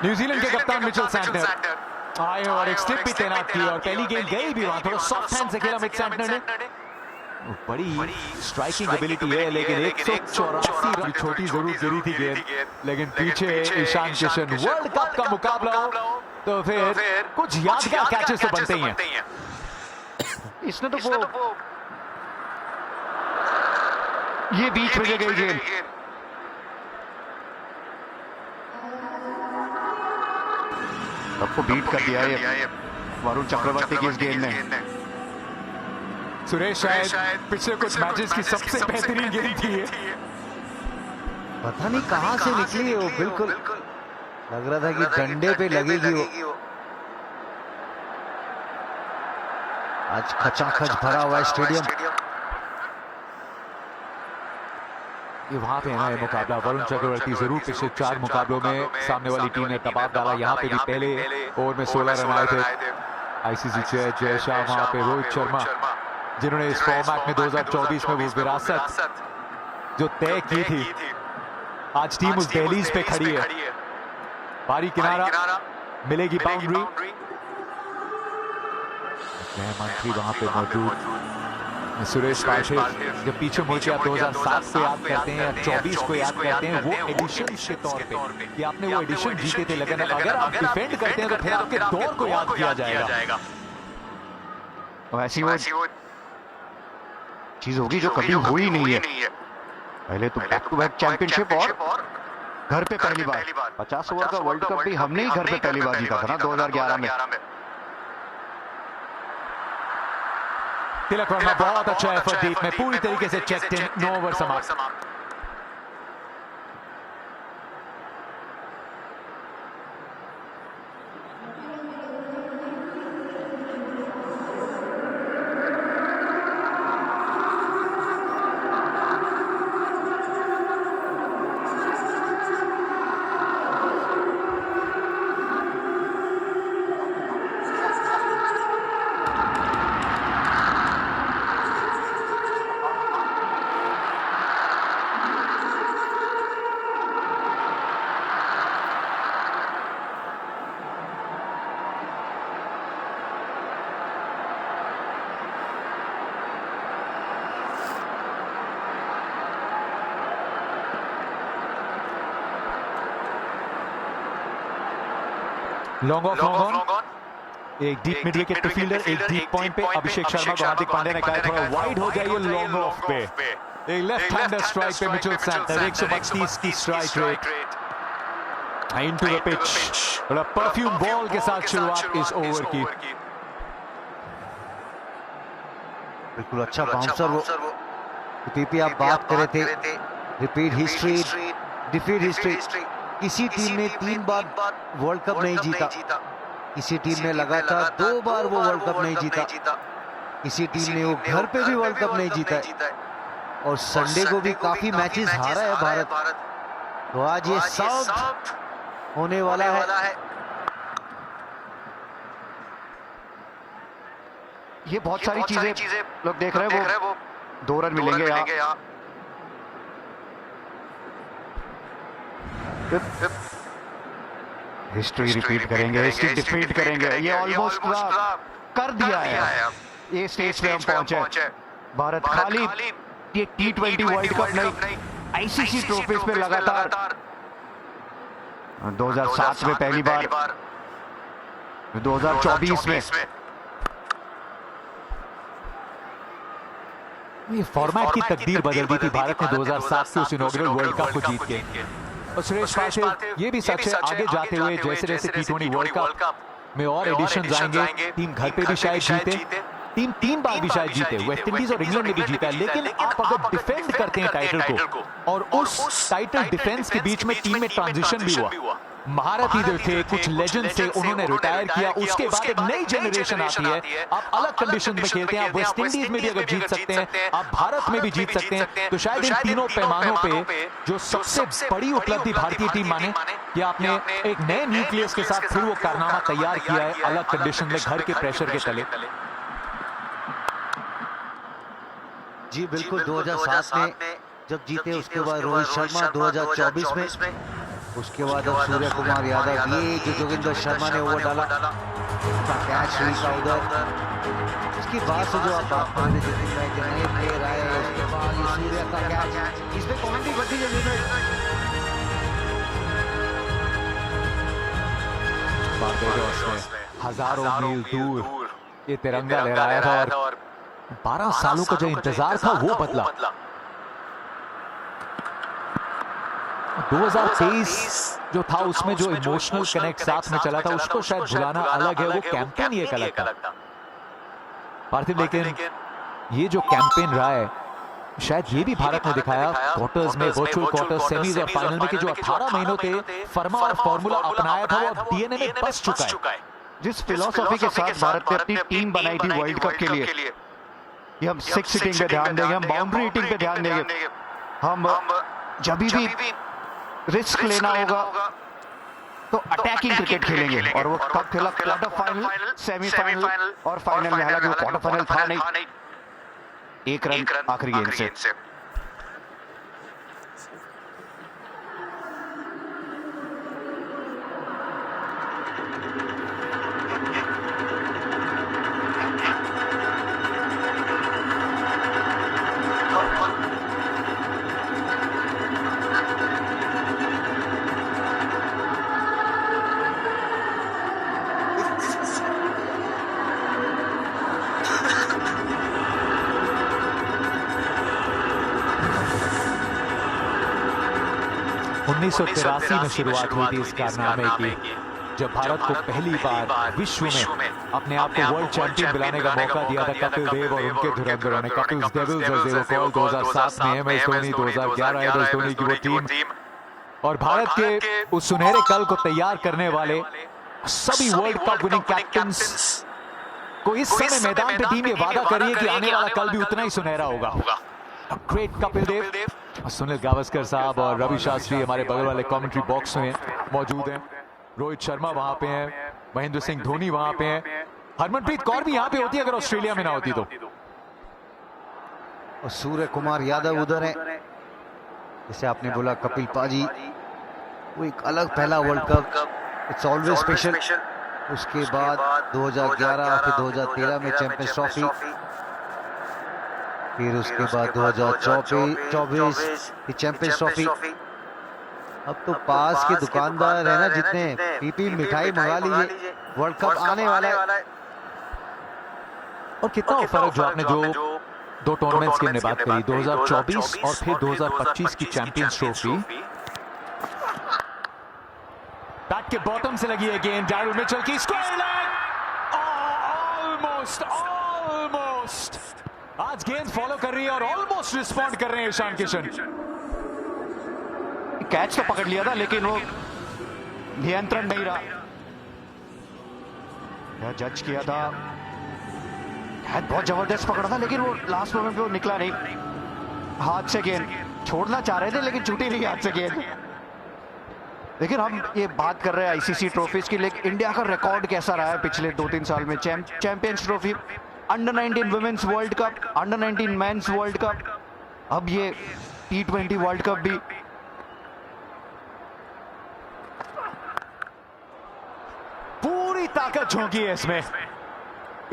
New Zealand के कप्तान Mitchell Santner आए और एक स्लिप भी तैनात की और पहली गेंद गई भी वहां, थोड़ा सॉफ्ट हैंड से खेला मिचेल सैंटनर ने। बड़ी स्ट्राइकिंग एबिलिटी है, लेकिन 184 रन, छोटी जरूर गिरी थी गेंद, लेकिन पीछे ईशान किशन। वर्ल्ड कप का मुकाबला हो तो फिर कुछ यादगार कैचेस तो बनते ही हैं। इसने तो वो ये बीच में गई गेंद, सबको बीट कर दिया है वरुण चक्रवर्ती की इस गेंद ने। सुरेश, शायद पिछले कुछ मैचेस की सबसे बेहतरीन गेंद थी ये। पता नहीं कहां से निकली वो, बिल्कुल लग रहा था कि डंडे पे लगेगी वो। आज खचाखच भरा हुआ है स्टेडियम। ये वहां पे है ना ये मुकाबला। वरुण चक्रवर्ती जरूर पिछले 4 मुकाबलों में सामने वाली टीम ने दबाव डाला। यहाँ पे भी पहले ओवर में 16 रन आए थे। आईसीसी चेयर जय शाह, वहां पे रोहित शर्मा, जिन्होंने इस फॉर्मेट में 2024 में वो विरासत जो तय की थी, आज टीम उस दहलीज पे खड़ी है। बारी किनारा, मिलेगी बाउंड्री। मंत्री वहां पे मौजूद। सुरेश पाठक, जब पीछे मुड़ के आप 2007 को याद करते हैं या 24 को याद करते हैं, वो एडिशन के तौर पे कि आपने वो एडिशन जीते थे, लेकिन अगर आप डिफेंड करते हैं तो फिर आपके दौर को याद किया जाएगा। तो ऐसी वो चीज होगी जो कभी हुई नहीं है। पहले तो बैक टू बैक चैंपियनशिप और घर पे पहली बार 50 ओवर का वर्ल्ड कप भी हमने ही घर पे पहली बार जीता था ना 2011 में। तिलक वर्मा बहुत अच्छा एफर्ट डीप में, पूरी तरीके से चेक्ड इन, 9 ओवर समाप्त। लॉन्ग ऑफ लॉन्ग ऑन, एक deep mid wicket two fielder, एक डीप पॉइंट पे अभिषेक शर्मा को हार्दिक पांड्या ने कहा थोड़ा वाइड हो जाइए लॉन्ग ऑफ पे। एक लेफ्ट हैंडर स्ट्राइक पे मिचेल सैंटनर, 132 की strike rate into the pitch. बड़ा परफ्यूम बॉल के साथ शुरुआत इस ओवर की। बिल्कुल अच्छा बाउंसर वो। पीपी आप बात कर रहे थे, रिपीट हिस्ट्री, डिफीट हिस्ट्री। किसी टीम ने 3 बार वर्ल्ड कप नहीं जीता, किसी टीम ने लगातार 2 बार वो वर्ल्ड कप नहीं जीता, किसी टीम ने वो घर पे भी वर्ल्ड कप नहीं जीता है, और संडे को भी काफी मैचेस हारा है भारत। तो आज ये सब होने वाला है। ये बहुत सारी चीजें लोग देख रहे हैं, वो 2 रन मिलेंगे यहाँ। हिस्ट्री रिपीट करेंगे, हिस्ट्री डिफीट करेंगे। ये ऑलमोस्ट कर दिया है। ये स्टेज पे हम पहुंचे। भारत खाली ये T20 वर्ल्ड कप नहीं, आईसीसी ट्रॉफीज पे लगातार 2007 में पहली बार, 2024 में। ये फॉर्मेट की तकदीर बदल दी थी भारत ने 2007 के उस इनॉग्रल वर्ल्ड कप को जीत के। और सुरेश पाठक, ये भी सच है, आगे जाते हुए जैसे जैसे T20 वर्ल्ड कप में और एडिशंस आएंगे, टीम घर पे भी शायद जीते, टीम 3 बार भी शायद जीते, वेस्ट इंडीज और इंग्लैंड ने भी जीता, लेकिन आप अगर डिफेंड करते हैं टाइटल को, और उस टाइटल डिफेंस के बीच में टीम में ट्रांजिशन भी हुआ, महारथी जो थे, कुछ लेजेंड्स थे, उन्होंने रिटायर किया, उसके बाद एक नई जनरेशन आती है, आप अलग कंडीशन में खेलते हैं, आप वेस्ट इंडीज में भी अगर जीत सकते हैं, आप भारत में भी जीत सकते हैं, तो शायद इन तीनों पैमानों पे जो सबसे बड़ी उपलब्धि भारतीय टीम माने कि आपने एक नए न्यूक्लियस के साथ फिर वो कारनामा तैयार किया है अलग कंडीशन में, घर के प्रेशर के तले। जी बिल्कुल, 2007 में जब जीते, उसके बाद रोहित शर्मा 2024 में उसके बाद अब सूर्य कुमार यादव, ये जो जोगिंदर शर्मा ने ओवर डाला उसका कैच हुई था उधर। उसके बाद से जो आप बात कर रहे थे कि नए प्लेयर आए, उसके बाद ये सूर्य का कैच, इसमें कमेंट्री बनती है। बारबेडोस में हजारों मील दूर ये तिरंगा लहराया था और 12 सालों का जो इंतजार था वो बदला। 2023 जो था उसमें जो इमोशनल कनेक्ट साथ में चला था उसको शायद भुलाना अलग है, वो कैंपेन ही एक अलग था पार्थिव। लेकिन ये जो कैंपेन रहा है शायद ये भी भारत ने दिखाया क्वार्टर्स में, वर्चुअल क्वार्टर्स, सेमीज और फाइनल में कि जो 18 महीनों थे फर्मा और फॉर्मूला अपनाया था वो अब डीएनए में बस चुका है। जिस फिलॉसफी के साथ भारत ने अपनी टीम बनाई थी वर्ल्ड कप के लिए, ये हम सिक्स हिटिंग पे ध्यान देंगे, हम बाउंड्री हिटिंग पे ध्यान देंगे, हम जब भी रिस्क लेना होगा तो अटैकिंग क्रिकेट खेलेंगे। और वो कब खेला? क्वार्टर फाइनल, सेमीफाइनल और फाइनल में। हालांकि वो क्वार्टर फाइनल था नहीं, एक रन आखिरी गेंद से। उन्नीस में शुरुआत हुई थी इस कारनामे की, जब भारत को पहली बार विश्व में अपने आप को वर्ल्ड चैंपियन दिलाने का मौका दिया था कपिल देव और उनके धुरंधरों ने। Kapil devils as they were called, 2007 में MS धोनी, 2011 MS धोनी की वो टीम और भारत के उस सुनहरे कल को तैयार करने वाले सभी वर्ल्ड कप विनिंग कैप्टन्स को इस समय मैदान पे टीम ये वादा करी है कि आने वाला कल भी उतना ही सुनहरा होगा। ग्रेट कपिल देव, सुनील गावस्कर साहब और रवि शास्त्री हमारे बगल वाले कमेंट्री बॉक्स में मौजूद हैं। रोहित शर्मा वहां पे हैं, महेंद्र सिंह धोनी वहां पे हैं, हरमनप्रीत कौर भी यहाँ पे होती अगर ऑस्ट्रेलिया में ना होती तो। और सूर्य कुमार यादव उधर है, जैसे आपने बोला कपिल पाजी, वो एक अलग पहला world cup, it's always special. उसके बाद 2011 फिर 2013 में चैंपियंस ट्रॉफी, फिर उसके बाद 2024 चैंपियंस ट्रॉफी। अब तो पास के दुकानदार है ना, जितने पीपी मिठाई मंगा लीजिए, वर्ल्ड कप आने वाला है। और कितना फर्क जो आपने जो दो टूर्नामेंट्स की हमने बात करी, 2024 और फिर 2025 की चैंपियंस ट्रॉफी। बैट के बॉटम से लगी है गेंद, डैरिल मिचेल की स्क्वायर लेग, ऑलमोस्ट आज गेंद फॉलो कर रही है और ऑलमोस्ट रिस्पॉन्ड कर रहे हैं ईशान किशन। कैच तो पकड़ लिया था लेकिन वो नियंत्रण नहीं रहा, जज किया था, बहुत जबरदस्त पकड़ा था लेकिन वो लास्ट मोमेंट पे वो निकला नहीं। हाथ से गेंद छोड़ना चाह रहे थे लेकिन छूटी नहीं हाथ से गेंद। लेकिन हम ये बात कर रहे हैं आईसीसी ट्रॉफीज की, लेकिन इंडिया का रिकॉर्ड कैसा रहा है पिछले 2-3 साल में? Champions trophy, under 19 women's world cup, under 19 men's world cup, अब ये T20 वर्ल्ड कप भी। पूरी ताकत झोंकी है इसमें,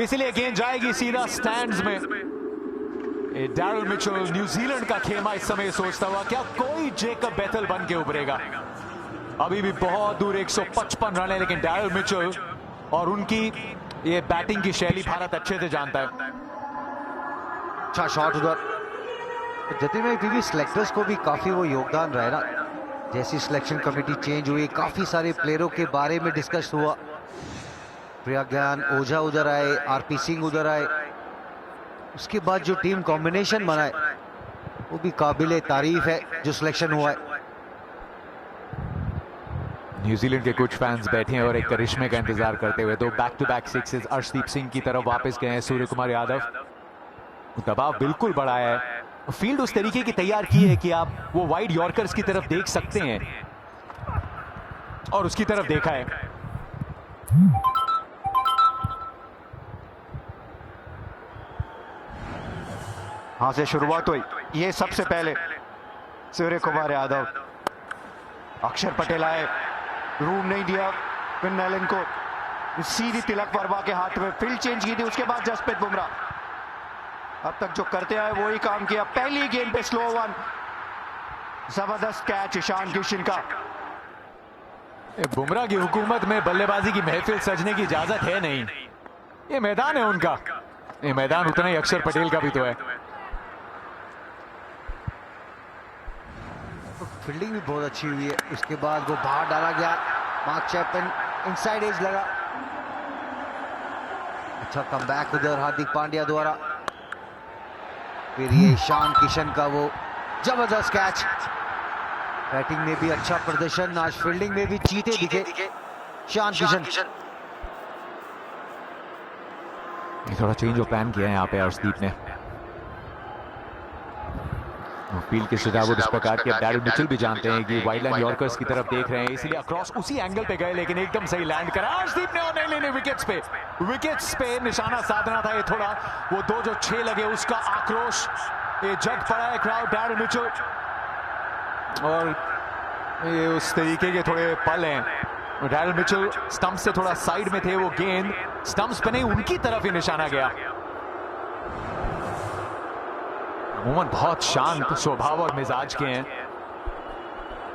इसलिए गेंद जाएगी सीधा स्टैंड्स में। डैरिल मिचेल न्यूजीलैंड का खेमा इस समय सोचता हुआ क्या कोई जेकब बेथल बन के उभरेगा। अभी भी बहुत दूर 155 रन है, लेकिन डैरिल मिचेल और उनकी ये बैटिंग की शैली भारत अच्छे से जानता है। अच्छा शॉट उधर। जतिन में क्योंकि सिलेक्टर्स को भी काफी वो योगदान रहा है ना, जैसी सिलेक्शन कमेटी चेंज हुई, काफी सारे प्लेयरों के बारे में डिस्कस हुआ। प्रज्ञान ओझा उधर आए, आरपी सिंह उधर आए, उसके बाद जो टीम कॉम्बिनेशन बनाए वो भी काबिले तारीफ है जो सिलेक्शन हुआ है। न्यूजीलैंड के कुछ फैंस बैठे हैं और एक करिश्मे का इंतजार करते हुए। दो back to back sixes Arshdeep Singh की तरफ वापस गए हैं सूर्य कुमार यादव। दबाव बिल्कुल बढ़ाया है, फील्ड उस तरीके की तैयार की है कि आप वो वाइड यॉर्कर्स की तरफ देख सकते हैं और उसकी तरफ देखा है। हाँ से शुरुआत हुई, ये सबसे पहले सूर्य कुमार यादव अक्षर पटेल आए, रूम नहीं दिया फिन एलन को, सीधी तिलक वर्मा के हाथ में फील्ड चेंज की थी। उसके बाद जसप्रीत बुमराह अब तक जो करते आए वही काम किया। पहली गेंद पे स्लो वन, जबरदस्त कैच ईशान किशन का। बुमराह की हुकूमत में बल्लेबाजी की महफिल सजने की इजाजत है नहीं। ये मैदान है उनका, ये मैदान उतना ही अक्षर पटेल का भी तो है। फील्डिंग भी बहुत अच्छी हुई है। उसके बाद वो बाहर डाला गया, मार्क चैपमैन इनसाइड एज लगा। अच्छा कमबैक उधर हार्दिक पांड्या द्वारा। फिर ये ईशान किशन का वो जबरदस्त कैच। बैटिंग में भी अच्छा प्रदर्शन, आज फील्डिंग में भी चीते दिखे ईशान किशन। थोड़ा चेंज ऑफ प्लान किया है यहाँ पे अर्शदीप ने। फील्ड के सुझाव इस प्रकार के डैरेल मिचेल भी जानते हैं कि वाइड लाइन यॉर्कर्स की तरफ देख रहे हैं, इसलिए अक्रॉस उसी एंगल पे गए, लेकिन एकदम सही लैंड करा अर्शदीप ने और नहीं लेने विकेट्स पे निशाना साधना था। ये थोड़ा वो 2 जो 6 लगे उसका आक्रोश, ये जग पड़ा है क्राउड डैरेल मिचेल, और ये उस तरीके के थोड़े पल हैं। डैरेल मिचेल स्टंप से थोड़ा साइड में थे, वो गेंद स्टंप्स पे नहीं उनकी तरफ ही निशाना गया। अमूमन बहुत शांत स्वभाव और मिजाज के हैं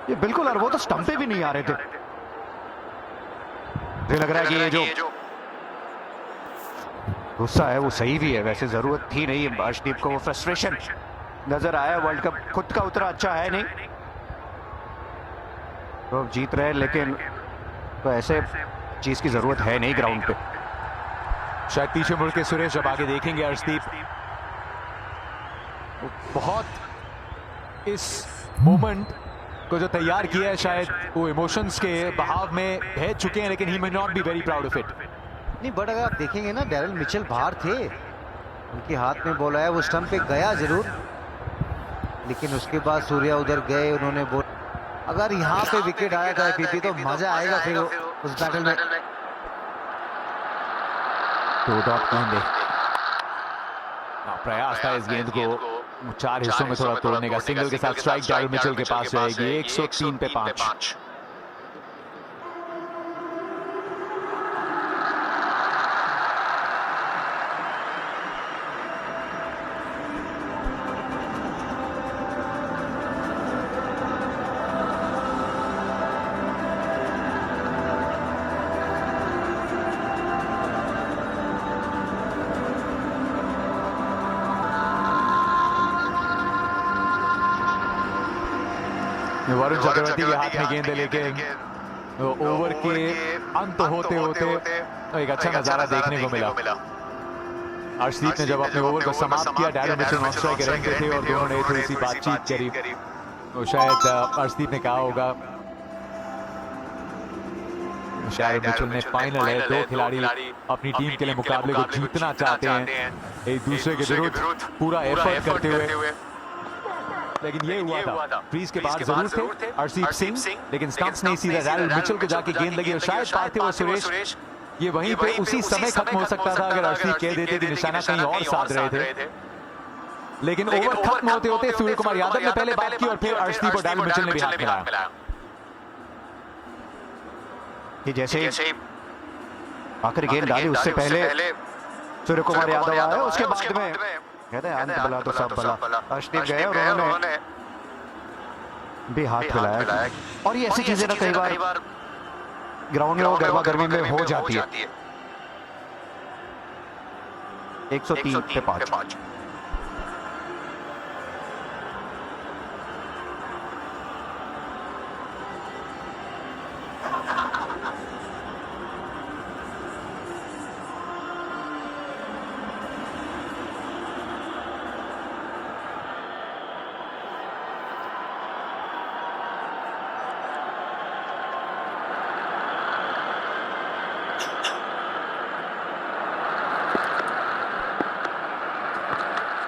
ये बिल्कुल, और वो तो स्टंप पे भी नहीं आ रहे थे। मुझे लग रहा है कि ये जो गुस्सा है वो सही भी है, वैसे जरूरत थी नहीं अर्शदीप को। वो फ्रस्ट्रेशन नजर आया। वर्ल्ड कप खुद का उतना अच्छा है नहीं, तो जीत रहे, लेकिन तो ऐसे चीज की जरूरत है नहीं ग्राउंड पे। शायद पीछे मुड़ के सुरेश जब आगे देखेंगे अर्शदीप बहुत इस मोमेंट को जो तैयार किया है, शायद वो इमोशंस के बहाव में बह चुके हैं, लेकिन he may not be very proud of it. नहीं बट अगर आप देखेंगे ना, डैरेल मिचेल बाहर थे, उनके हाथ में बॉल आया, वो स्टंप पे गया जरूर, लेकिन उसके बाद सूर्या उधर गए, उन्होंने बॉल, अगर यहाँ पे विकेट आया था पीपी तो मजा आएगा फिर उस बैटल में। प्रयास था इस गेंद को 4 हिस्सों में थोड़ा तोड़ने का। सिंगल के साथ स्ट्राइक डैरेल मिचेल के पास रहेगी। 103 पे 5। वरुण चक्रवर्ती के हाथ में गेंद लेके ओवर के अंत होते होते एक अच्छा नजारा देखने को मिला। अर्शदीप ने जब अपने ओवर को समाप्त किया, Darrell Mitchell non strike rank पे थे और दोनों ने थोड़ी सी बातचीत करी, तो शायद अर्शदीप ने कहा होगा, डैरेल मिचेल ने फाइनल है, 2 खिलाड़ी अपनी टीम के लिए मुकाबले को जीतना चाहते हैं, एक दूसरे के विरुद्ध पूरा एफर्ट करते हुए, लेकिन ये हुआ था क्रीज के बाद जरूर थे अर्शदीप सिंह, लेकिन स्टंप्स नहीं सीधा डैरेल मिचेल को जाके गेंद लगी और शायद पार्थिव और सुरेश ये वहीं पे उसी समय खत्म हो सकता था अगर अर्शदीप कह देते कि निशाना कहीं और साध रहे थे, लेकिन ओवर खत्म होते होते सूर्य कुमार यादव ने पहले बात की और फिर अर्शदीप और डैरेल मिचेल ने भी हाथ मिलाया। कि जैसे आखिरी गेंद डाली उससे पहले सूर्य कुमार यादव आया, उसके बाद में कहते हैं अंत भला तो सब भला, अर्शदीप गए और उन्होंने भी हाथ मिलाया। और ये ऐसी चीजें ना कई बार ग्राउंड में वो गर्मा गर्मी में हो जाती है। 103 पे 5।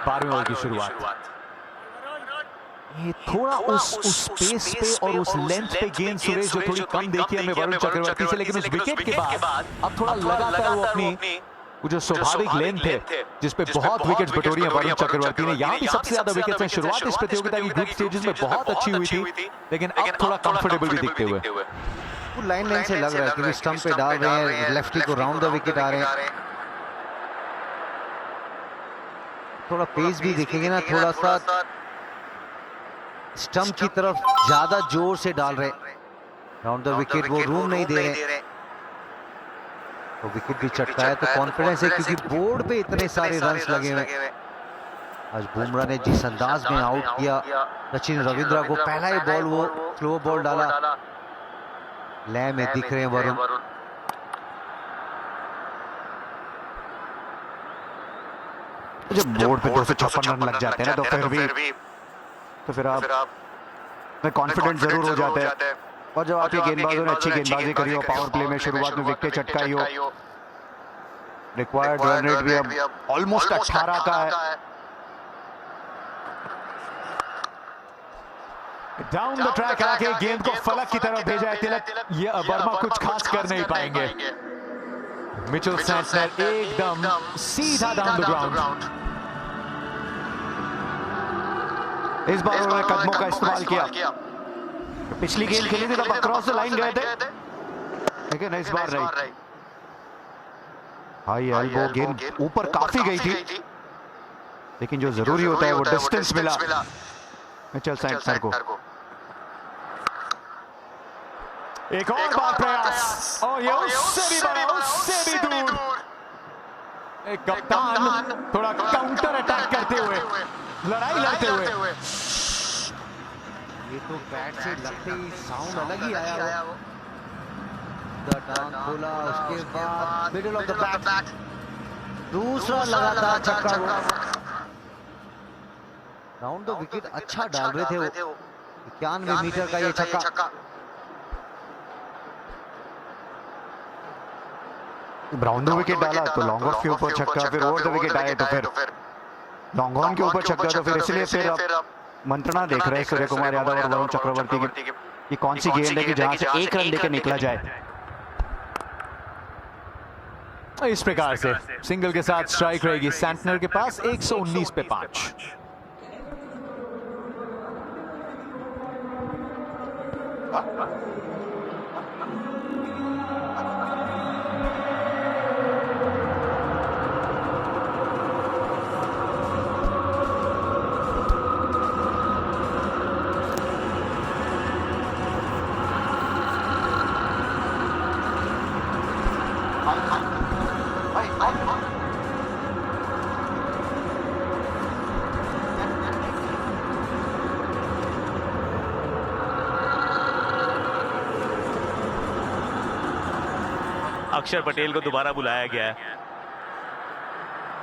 बारहवें ओवर की शुरुआत, ये थोड़ा उस पेस पे और उस लेंथ पे गेंद सुरेश जो थोड़ी कम देखी हमें वरुण चक्रवर्ती से, लेकिन उस विकेट के बाद अब थोड़ा लगातार वो अपनी वो जो स्वाभाविक लेन थे जिसपे बहुत विकेट्स बटोरी हैं वरुण चक्रवर्ती ने, यहाँ भी सबसे ज्यादा विकेट्स हैं। शुरुआत इस प्रतियोगिता की ग्रुप स्टेजेस में बहुत अच्छी हुई थी, लेकिन अब थोड़ा कंफर्टेबल भी दिखते हुए। वो लाइन से लग रहा है क्योंकि स्टंप पे डाल रहे हैं, लेफ्टी को राउंड द विकेट आ रहे हैं। थोड़ा पेस भी दिखेंगे ना, थोड़ा सा स्टंप की तरफ ज्यादा जोर से डाल रहे, राउंड द विकेट वो रूम नहीं दे रहे, तो विकेट भी चटका है। तो कॉन्फिडेंस है क्योंकि बोर्ड पे इतने सारे रन्स लगे हुए। आज बुमराह ने जिस अंदाज में आउट किया सचिन रविंद्र को, पहला ही बॉल वो स्लो बॉल डाला, लय में दिख रहे हैं वरुण। जब बोर्ड पे 256 रन लग जाते हैं ना, तो फिर आप कॉन्फिडेंट जरूर हो जाते हैं। और जब आपके गेंदबाजों ने अच्छी गेंदबाजी करी हो, पावर प्ले में शुरुआत में विकेट चटकाई हो, रिक्वायर्ड रन रेट भी अब ऑलमोस्ट 18 का है। डाउन द ट्रैक आके गेंद को फलक की तरफ भेजा है तिलक, ये वर्मा कुछ खास कर नहीं पाएंगे। मिचेल सैंटनर एकदम सीधा डाउन द ग्राउंड। इस बार उन्होंने कदमों का इस्तेमाल किया। पिछली गेंद खेली थी तब अक्रॉस द लाइन गए थे, लेकिन इस बार नहीं। हाई एल्बो गेंद ऊपर काफी गई थी, लेकिन जो जरूरी होता है वो डिस्टेंस मिला मिचेल सैंटनर को। एक और बार प्रयास, और ये उससे भी बड़ा, उससे भी दूर। एक कप्तान थोड़ा काउंटर अटैक करते हुए, लड़ाई लड़ते हुए। ये तो बैट से लगते ही साउंड अलग ही आया वो। टांग खोला, उसके बाद मिडिल ऑफ द बैट, दूसरा लगातार छक्का। राउंड द विकेट अच्छा डाल रहे थे वो, 91 मीटर का ये छक्का। राउंड द विकेट डाला तो लॉन्ग ऑफ के ऊपर छक्का, फिर ओवर द विकेट आए तो फिर लॉन्ग ऑन के ऊपर छक्का। तो फिर इसलिए फिर मंत्रणा देख रहे हैं सूर्य कुमार यादव और वरुण चक्रवर्ती की कि कौन सी गेंद है कि जहां से एक रन लेकर निकला जाए। इस प्रकार से सिंगल के साथ स्ट्राइक रहेगी सैंटनर के पास 119 पे 5। अक्षर पटेल को दोबारा बुलाया गया है।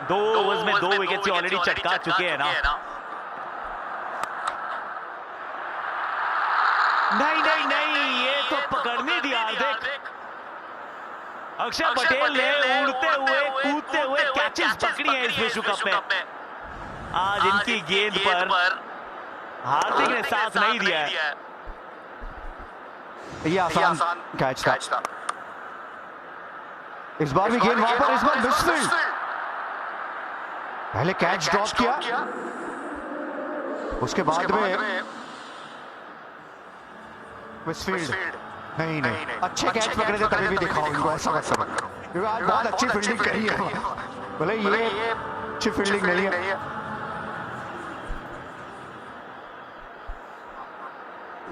2 ओवर्स में 2 विकेट से ऑलरेडी चटका चुके हैं ना। नहीं, ये तो पकड़ने दिया। देख, अक्षर पटेल ने उड़ते हुए कूदते हुए कैचेस पकड़ी है इस विश्व कप में। आज इनकी गेंद पर हार्दिक ने साथ नहीं दिया है। ये आसान कैच था। इस बार भी गेंद वहां पर, इस बार मिसफील्ड। पहले कैच ड्रॉप किया, उसके बाद में मिसफील्ड। नहीं, अच्छे कैच पकड़े थे तभी भी दिखाओ इनको, ऐसा मत करो क्योंकि आज बहुत अच्छी फील्डिंग करी है। बोले ये अच्छी फील्डिंग नहीं है।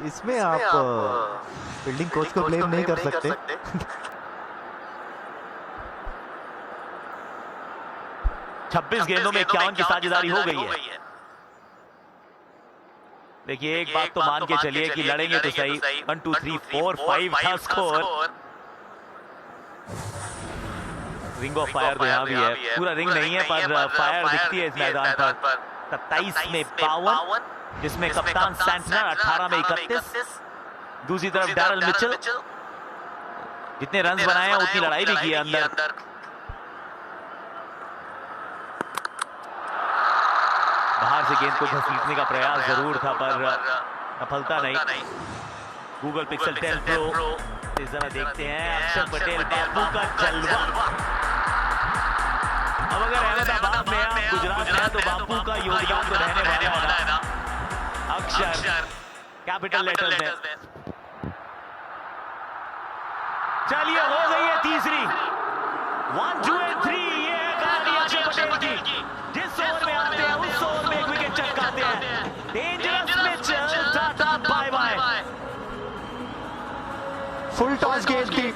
इसमें आप फील्डिंग कोच को ब्लेम नहीं कर सकते। 26 गेंदों में 51 की साझेदारी हो गई है। देखिए, एक बात तो मान के चलिए कि लड़ेंगे तो सही। 1 2 3 4 5 था स्कोर। रिंग ऑफ फायर तो यहाँ भी है, पूरा रिंग नहीं है पर फायर दिखती है इस मैदान पर। 27 में 52, जिसमें कप्तान सैंटनर 18 में 31। दूसरी तरफ डैरल मिचेल, जितने रन बनाए हैं उतनी लड़ाई भी की है अंदर। बाहर से गेंद को घसीटने का प्रयास जरूर था पर सफलता नहीं। गूगल पिक्सल 10 प्रो, इस जरा देखते हैं अक्षर पटेल बाबू का जलवा। गुजरात है तो बापू का योगदान तो रहने वाला है ना। अक्षर कैपिटल लेटर्स में। चलिए हो गई है तीसरी। 1 2 and 3 ये है कहानी अक्षर पटेल की। जिस ओवर में आते हैं उस ओवर में एक विकेट चटकाते हैं। Dangerous Mitchell, tata bye bye. Full toss गेंद थी।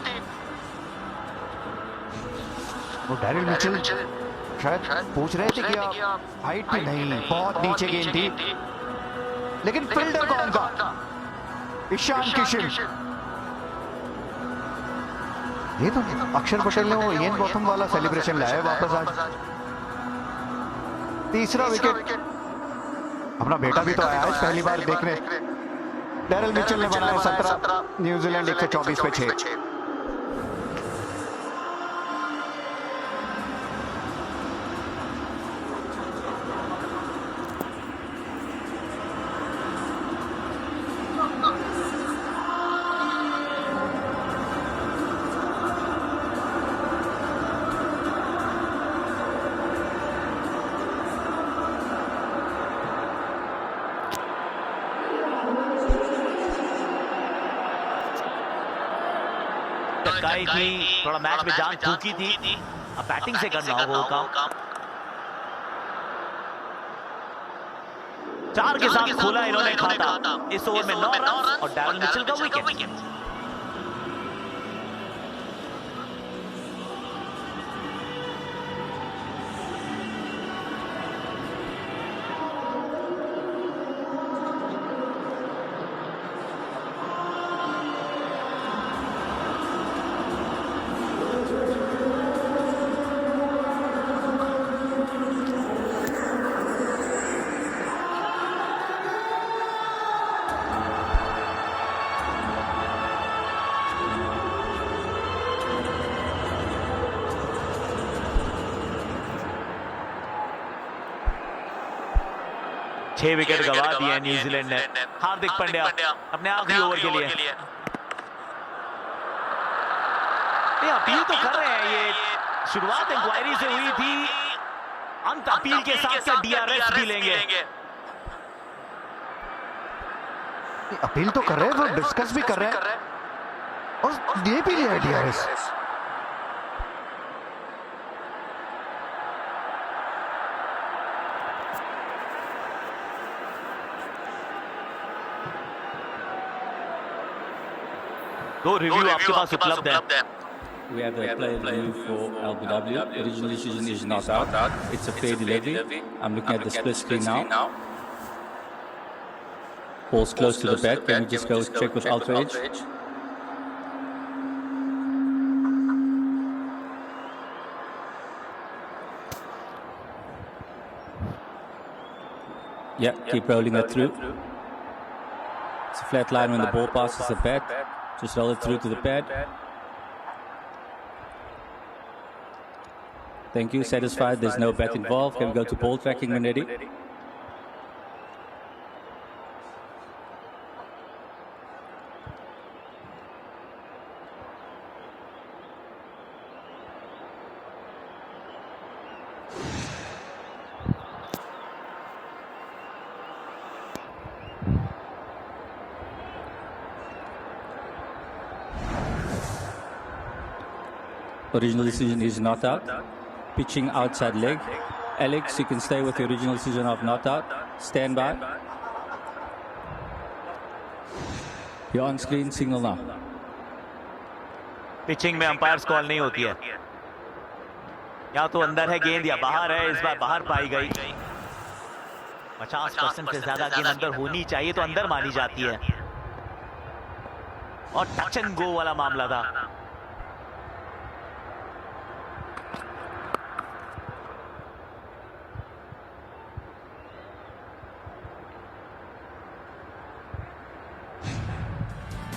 वो डैरिल मिचेल शायद पूछ रहे थे कि आप हाइट भी नहीं, बहुत नीचे गेंद थी, लेकिन फील्डर कौन था? ईशान किशन। ये तो अक्षर पटेल ने वो इयन बॉथम वाला सेलिब्रेशन लाया वापस आज। तीसरा विकेट। अपना बेटा भी तो आया है पहली बार देखने। डैरिल मिचेल ने बनाया 17, न्यूजीलैंड 124 पे 6। चटकाई थी, थोड़ा मैच में जान फूकी थी। अब बैटिंग से करना होगा वो काम। 4 के साथ खोला इन्होंने खाता। इस ओवर में 9 रन और डैरिल मिचेल का विकेट। छह विकेट गवा दिए न्यूजीलैंड ने। हार्दिक पांड्या अपने आखिरी ओवर के लिए ये अपील तो कर रहे हैं। ये शुरुआत इंक्वायरी से हुई थी, अंत अपील के साथ क्या डीआरएस भी लेंगे? अपील तो कर रहे हैं, वो डिस्कस भी कर रहे हैं और ये भी लिया है डीआरएस। दो रिव्यू आपके पास उपलब्ध है। We have a player review for LBW. Original decision is not out. It's a fair delivery. I'm looking at the split screen now. Ball's close to the bat. Can we just go check with Ultra Edge? Yeah, keep rolling that through. It's a flat line when the ball passes the bat. Just roll it through to the pad. Thank you. Satisfied. There's no bat involved. Can we go to ball tracking when ready? Original decision is not out. Pitching outside leg. Alex, you can stay with the original decision of not out. Stand by. You're on screen, signal now. Pitching में umpires call नहीं होती है। या तो अंदर है गेंद या बाहर है। इस बार बाहर पाई गई। 50% से ज्यादा गेंद अंदर होनी चाहिए तो अंदर मानी जाती है। और टच एंड गो वाला मामला था।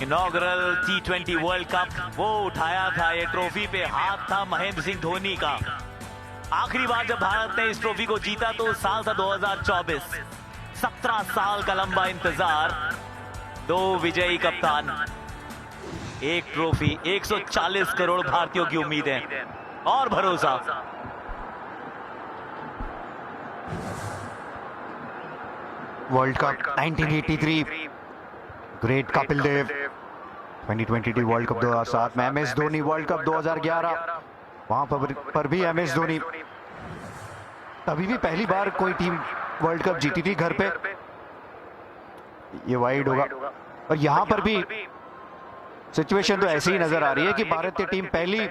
इनॉग्रल T20 वर्ल्ड कप, वो उठाया था ये ट्रॉफी पे हाथ था महेंद्र सिंह धोनी का। आखिरी बार जब भारत ने इस ट्रॉफी को जीता तो साल था 2024। 17 साल का लंबा इंतजार, 2 विजयी कप्तान, एक ट्रॉफी, 140 करोड़ भारतीयों की उम्मीदें और भरोसा। World cup 1983, great Kapil Dev, 2022 world cup 2007 में MS धोनी, वर्ल्ड कप 2011 वहां पर भी MS धोनी, तभी भी पहली बार कोई टीम वर्ल्ड कप जीती थी घर पे। ये वाइड होगा, और यहां पर भी सिचुएशन तो ऐसी ही नजर आ रही है कि भारतीय टीम पहली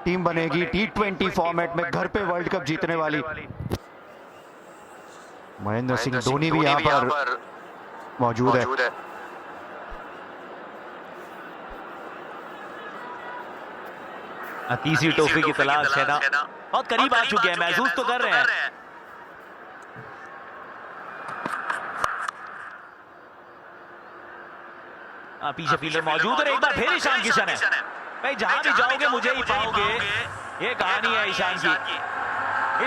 टीम बनेगी T20 फॉर्मेट में घर पे वर्ल्ड कप जीतने वाली। महेंद्र सिंह धोनी भी यहां पर मौजूद है। तीसरी ट्रॉफी की तलाश है ना, बहुत करीब आ चुके हैं, महसूस तो कर रहे हैं। पीछे फील्डर मौजूद है, एक बार फिर ईशान किशन है। भाई जहां भी जाओगे मुझे ही पाओगे, ये कहानी है ईशान की।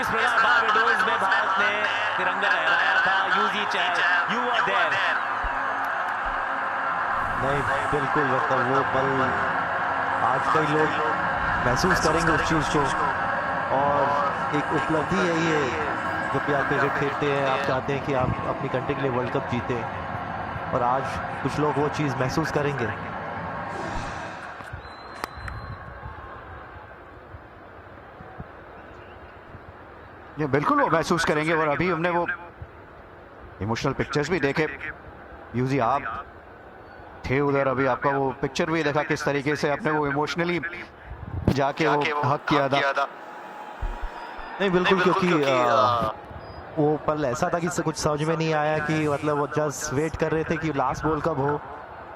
इस प्रकार बारबाडोस में भारत ने तिरंगा लहराया था। Yuzi Chahal, you were there. नहीं बिल्कुल, मतलब वो पल आज कई लोग महसूस करेंगे उस चीज़ को, और एक उपलब्धि है ये। जब भी आप क्रिकेट खेलते हैं आप चाहते हैं कि आप अपनी कंट्री के लिए वर्ल्ड कप जीते, और आज कुछ लोग वो चीज़ महसूस करेंगे। ये बिल्कुल वो महसूस करेंगे, और अभी हमने वो इमोशनल पिक्चर्स भी देखे। यूजी आप थे उधर, अभी आपका वो पिक्चर भी देखा किस तरीके से आपने वो इमोशनली जाके वो हक किया था। नहीं बिल्कुल, क्योंकि वो पल ऐसा था कि कुछ समझ में नहीं आया कि मतलब वो जस्ट वेट कर रहे थे कि लास्ट बॉल कब हो,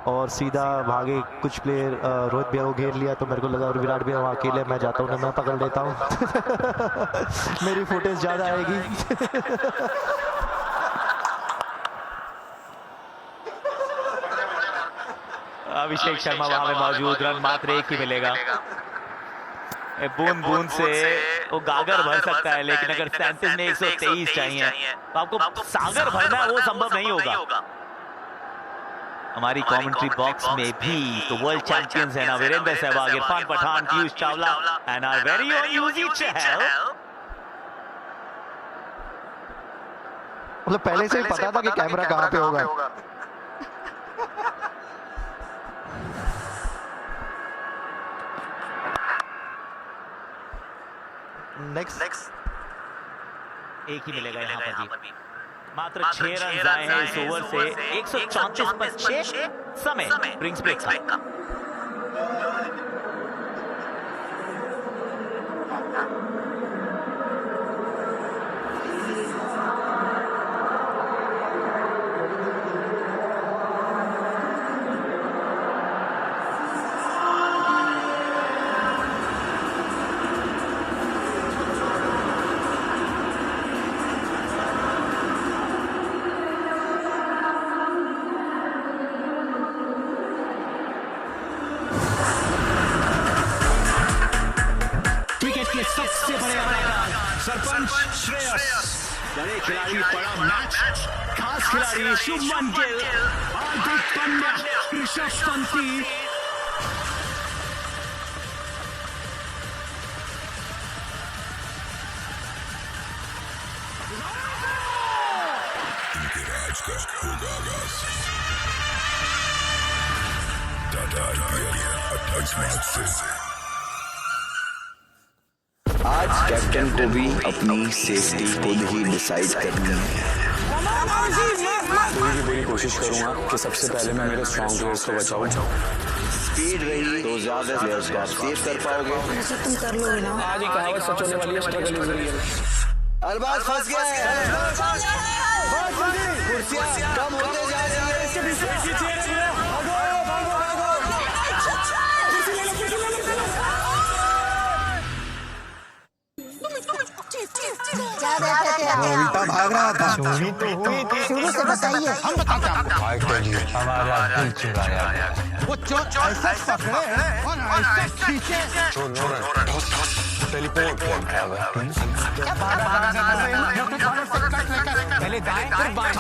और सीधा भागे कुछ प्लेयर। रोहित भैया को घेर लिया तो मेरे को लगा विराट भैया वहाँ अकेले, मैं जाता हूँ, मैं पकड़ लेता हूँ। मेरी फुटेज ज़्यादा आएगी। अभिषेक शर्मा वहां पे मौजूद, रन मात्र एक ही मिलेगा। बूंद बूंद से वो गागर भर सकता है, लेकिन अगर 37 में 123 चाहिए तो आपको सागर भरना है, वो संभव नहीं होगा। हमारी कमेंट्री बॉक्स में भी तो वर्ल्ड चैंपियंस है ना, Virender Sehwag, Irfan Pathan, Piyush Chawla and our very own Yuzi Chahal. मतलब पहले से ही पता था कि कैमरा कहाँ पे होगा। नेक्स्ट एक ही मिलेगा यहाँ पर भी। मात्र 6 रन आए हैं इस ओवर से। 134 पर 6 समय ड्रिंक्स ब्रेक का। सबसे बड़े सरपंच श्रेयस, बड़े खिलाड़ी, बड़ा मैच, खास खिलाड़ी शुभमन गिल, हार्दिक पांड्या, ऋषभ पंती। इनके राज का होगा आगाज। टाटा IPL 28 मार्च से। आज कैप्टन को भी अपनी सेफ्टी खुद ही डिसाइड करनी है। पूरी की पूरी कोशिश करूंगा कि सबसे पहले मैं मेरे स्ट्रॉन्ग प्लेयर्स को बचाऊं। स्पीड रही तो ज्यादा प्लेयर्स को आप सेव कर पाओगे। ऐसे तुम कर लोगे ना। आज ही कहावत सच होने वाली है, स्ट्रगल इज रियल। अरबाज फंस गया है। कुर्सियां कम होते जा रही है। क्या देखे थे आप? उल्टा भाग रहा था। शुरू से बताइए। हम बताते हैं। हमारा दिल चुराया। वो चोट ऐसा पकड़े और ऐसा खींचे। पहले दाएं फिर बाएं।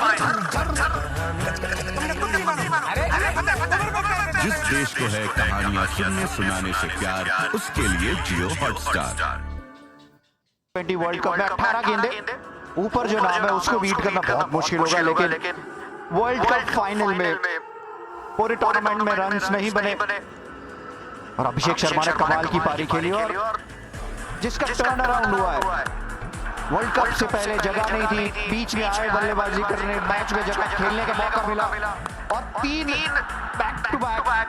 जिस देश को है कहानियां सुनने सुनाने से प्यार, उसके लिए जियो हॉटस्टार। 20 वर्ल्ड कप में 18 गेंदें, ऊपर जो नाम है उसको बीट करना बहुत मुश्किल होगा, लेकिन वर्ल्ड कप फाइनल में पूरे टूर्नामेंट में रन्स नहीं बने और अभिषेक शर्मा ने कमाल की पारी खेली और जिसका टर्न अराउंड हुआ है। वर्ल्ड कप से पहले जगह नहीं थी, बीच में आए बल्लेबाजी करने, मैच में जगह खेलने का मौका मिला और 3 बैक टू बैक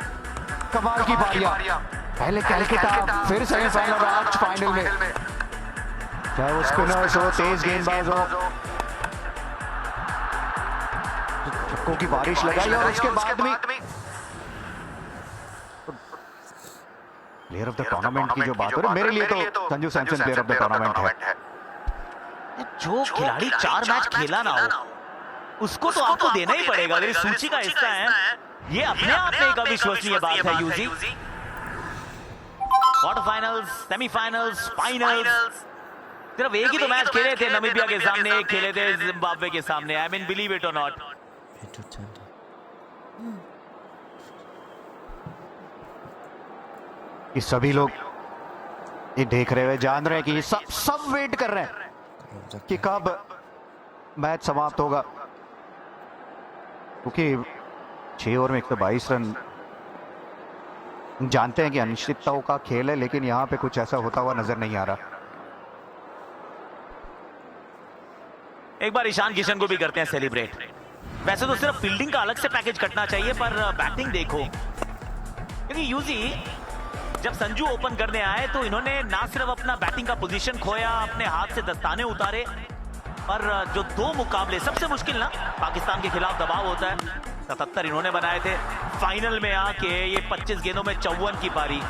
कमाल की पारियां। पहले कलकत्ता, फिर सेमीफाइनल और आज फाइनल में, चाहे वो स्पिनर्स हो, तेज गेंदबाज हो, छक्कों की बारिश लगाई और उसके बाद भी प्लेयर ऑफ द टूर्नामेंट की जो बात हो रही है, मेरे लिए तो Sanju Samson player of the tournament है। जो खिलाड़ी 4 मैच खेला ना हो उसको तो आपको देना ही पड़ेगा, अगर इस सूची का हिस्सा है। ये अपने आप में एक अविश्वसनीय बात है Yuzi. Quarter finals, semifinals, finals, सिर्फ एक ही तो मैच खेले थे, नामीबिया के सामने एक खेले थे, जिम्बाब्वे के सामने। आई मीन बिलीव इट और नॉट। ये सभी लोग ये देख रहे हुए जान रहे हैं कि ये सब वेट कर रहे हैं कि कब मैच समाप्त होगा, क्योंकि 6 ओवर में 122 रन, जानते हैं कि अनिश्चितताओं का खेल है, लेकिन यहां पे कुछ ऐसा होता हुआ नजर नहीं आ रहा। एक बार ईशान किशन को भी करते हैं सेलिब्रेट। वैसे तो सिर्फ फील्डिंग का अलग से पैकेज कटना चाहिए, पर बैटिंग देखो, क्योंकि यूजी जब संजू ओपन करने आए तो इन्होंने ना सिर्फ अपना बैटिंग का पोजीशन खोया, अपने हाथ से दस्ताने उतारे, पर जो 2 मुकाबले सबसे मुश्किल ना पाकिस्तान के खिलाफ दबाव होता है, 77 इन्होंने बनाए थे। फाइनल में आके ये 25 गेंदों में 54 की पारी,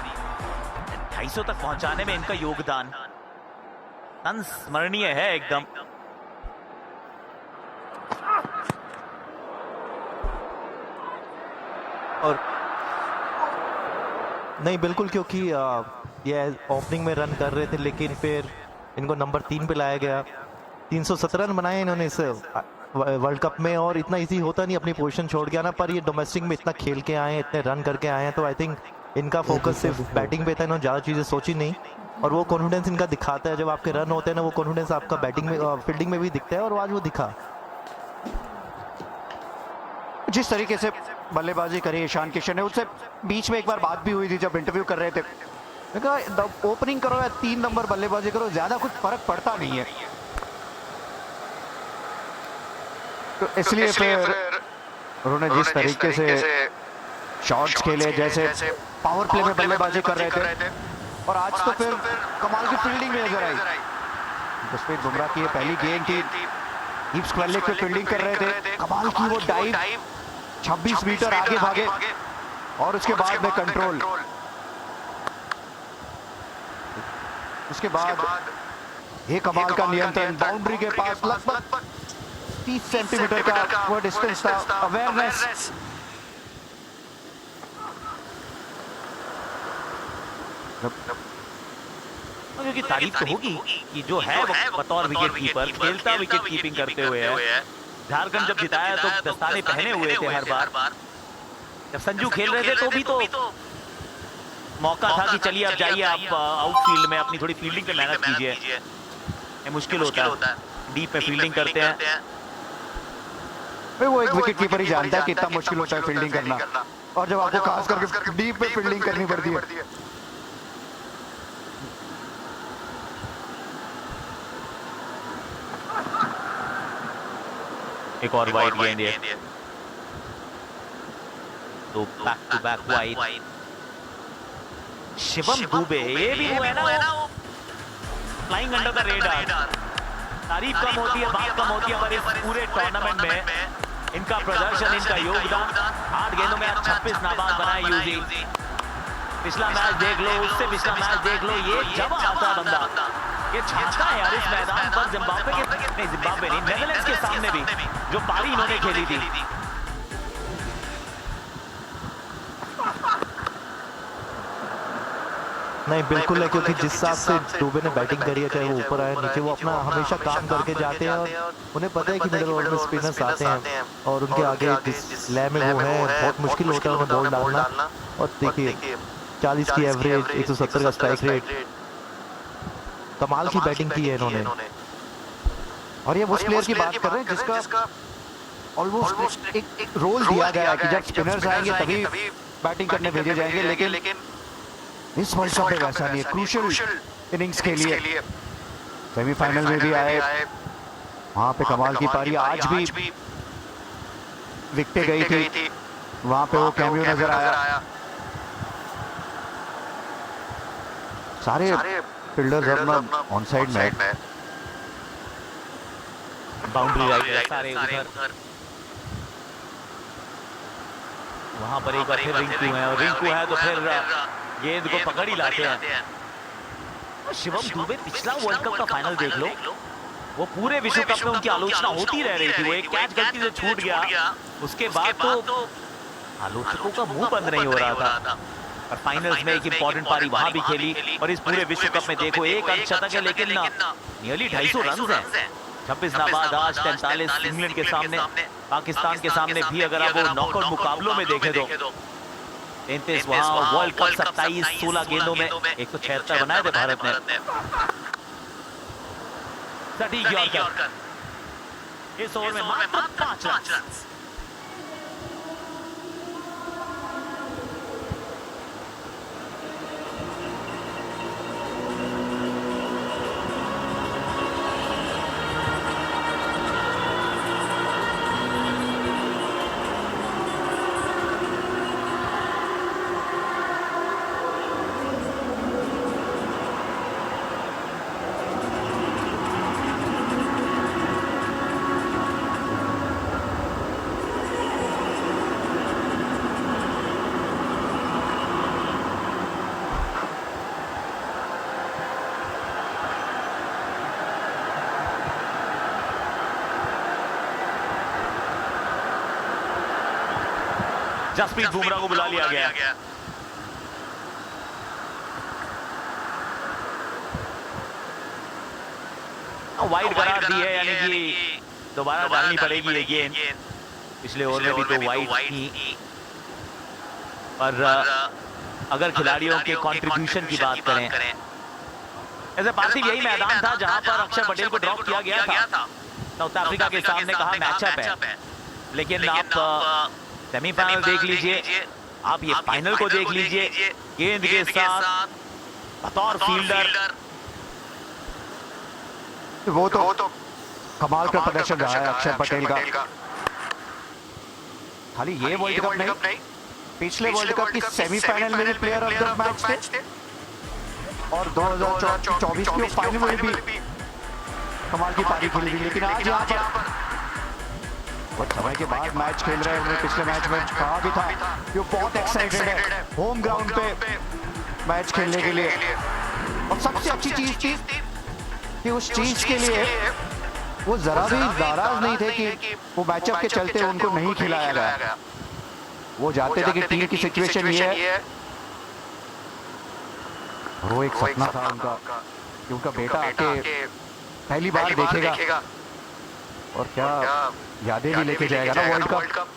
250 तक पहुंचाने में इनका योगदान संस्मरणीय है एकदम। और नहीं बिल्कुल, क्योंकि ये ओपनिंग में रन कर रहे थे, लेकिन फिर इनको नंबर 3 पे लाया गया। 317 रन बनाए इन्होंने इस वर्ल्ड कप में, और इतना इजी होता नहीं अपनी पोजीशन छोड़ के आना, पर ये डोमेस्टिक में इतना खेल के आए हैं, इतने रन करके आए हैं, तो आई थिंक इनका फोकस सिर्फ बैटिंग पे था, इन्होंने ज़्यादा चीज़ें सोची नहीं, और वो कॉन्फिडेंस इनका दिखाता है। जब आपके रन होते हैं ना, वो कॉन्फिडेंस आपका बैटिंग में, फील्डिंग में भी दिखता है, और आज वो दिखा। जिस तरीके से बल्लेबाजी करी ईशान किशन ने, उससे बीच में एक बार बात भी हुई थी जब इंटरव्यू कर रहे थे, ओपनिंग करो या 3 नंबर बल्लेबाजी करो, ज्यादा कुछ फर्क पड़ता नहीं है। तो इसलिए फिर उन्होंने जिस तरीके से शॉट्स खेले, जैसे पावर प्ले में बल्लेबाजी कर रहे थे, और आज तो फिर कमाल की फील्डिंग में नजर आई। जसप्रीत बुमराह की पहली गेंद थी, ईव स्क्वेलिक पे फील्डिंग कर रहे थे, कमाल की वो डाइव, 26 मीटर आगे भागे, और उसके बाद में कंट्रोल, उसके बाद ये कमाल का नियंत्रण, बाउंड्री के पास लगभग 30 सेंटीमीटर का वो डिस्टेंस था, अवेयरनेस। क्योंकि तारीफ तो होगी कि जो है वो बतौर विकेट कीपर खेलता विकेट कीपिंग करते हुए है। झारखंड जब जिताया तो दस्ताने पहने हुए थे हर बार, जब संजू खेल रहे थे तो भी तो मौका था कि चलिए अब जाइए आप आउटफील्ड में अपनी थोड़ी फील्डिंग पे मेहनत कीजिए। ये मुश्किल होता है, डीप में फील्डिंग करते हैं। वो एक विकेट कीपर ही जानता है कितना मुश्किल होता है फील्डिंग करना, और जब आपको खास करके डीप में फील्डिंग करनी पड़ती है। एक और वाइड गेंद है, तो back to back wide. Shivam Dube, ये भी वो है ना फ्लाइंग अंडर द रेडार। तारीफ कम होती है, बात कम होती है, पर इस पूरे टूर्नामेंट में इनका प्रदर्शन, इनका योगदान। 8 गेंदों में 26 नाबाद बनाए यूजी। पिछला मैच देख लो, उससे पिछला मैच देख लो, ये जब आता है बंदा, ये छाता है यार इस मैदान पर। जिम्बाब्वे नहीं, नेदरलैंड्स के सामने भी जो पारी इन्होंने खेली थी। नहीं बिल्कुल है, क्योंकि जिस हिसाब से दुबे ने बैटिंग करी है, चाहे वो ऊपर आए नीचे, वो अपना हमेशा काम करके जाते हैं, और उन्हें पता है कि मिडिल ओवर में स्पिनर्स आते हैं, और उनके आगे जिस लय में वो है, बहुत मुश्किल होता है उन्हें बॉल डालना। और देखिए 40 की एवरेज, 170 का स्ट्राइक रेट, कमाल की बैटिंग की है इन्होंने। और ये उस प्लेयर की बात कर रहे हैं जिसका ऑलमोस्ट एक रोल दिया गया है कि जब स्पिनर्स आएंगे तभी बैटिंग करने भेजे जाएंगे, लेकिन इस वर्ल्ड कप में वैसा नहीं है। क्रूशियल इनिंग्स के लिए सेमीफाइनल में भी आए, वहां पे कमाल की पारी, आज भी विकेटें गई थी, वहां पे वो कैमियो नजर आया। सारे फील्डर्स अपना ऑन साइड में, बाउंड्री राइट सारे उधर, वहां पर एक बार फिर रिंकू है, और रिंकू है तो फिर गेंद को पकड़ ही लाते हैं। शिवम दुबे पिछला वर्ल्ड कप का फाइनल देख लो, वो पूरे विश्व कप में उनकी आलोचना होती रह रही थी, वो एक कैच गलती से छूट गया, उसके बाद तो आलोचकों का मुंह बंद नहीं हो रहा था। और फाइनल्स में एक इंपॉर्टेंट पारी वहां भी खेली, और इस पूरे विश्व कप में देखो एक अर्धशतक है, लेकिन नियरली 250 रन हैं। 26 नाबाद, आज 43 इंग्लैंड के सामने, पाकिस्तान के सामने भी अगर आप वो नॉकआउट मुकाबलों में देखें तो 33 वहां, वर्ल्ड कप 27, 16 गेंदों में 176 बनाए थे भारत ने। सटीक यॉर्कर, इस ओवर में मात्र 5 रन। जसप्रीत बुमराह को बुला लिया गया। वाइड करार दी है, यानी कि दोबारा डालनी पड़ेगी ये गेंद। पिछले ओवर में भी तो वाइड थी, और अगर खिलाड़ियों के कंट्रीब्यूशन की बात करें, ऐसे पार्थिव यही मैदान था जहां पर अक्षर पटेल को ड्रॉप किया गया था। साउथ अफ्रीका के सामने कहा मैचअप है, लेकिन आप सेमीफाइनल देख लीजिए, आप ये फाइनल को देख लीजिए, गेंद के साथ बतौर फील्डर वो तो कमाल का प्रदर्शन रहा है अक्षर पटेल का। खाली ये वर्ल्ड कप नहीं, पिछले वर्ल्ड कप की सेमीफाइनल में भी प्लेयर ऑफ द मैच थे, और 2024 के फाइनल में भी कमाल की पारी खेली थी। लेकिन आज यहाँ पर बहुत समय के बाद मैच खेल रहे हैं, उन्होंने पिछले मैच में कहा भी था कि वो बहुत एक्साइटेड है होम ग्राउंड पे मैच खेलने के लिए। और सबसे अच्छी चीज थी कि उस चीज के लिए वो जरा भी नाराज नहीं थे कि वो मैचअप के चलते उनको नहीं खिलाया गया। वो जानते थे कि टीम की सिचुएशन ये है, वो एक सपना था उनका कि उनका बेटा आके पहली बार देखेगा, और क्या यादें भी लेके जाएगा ना वर्ल्ड कप।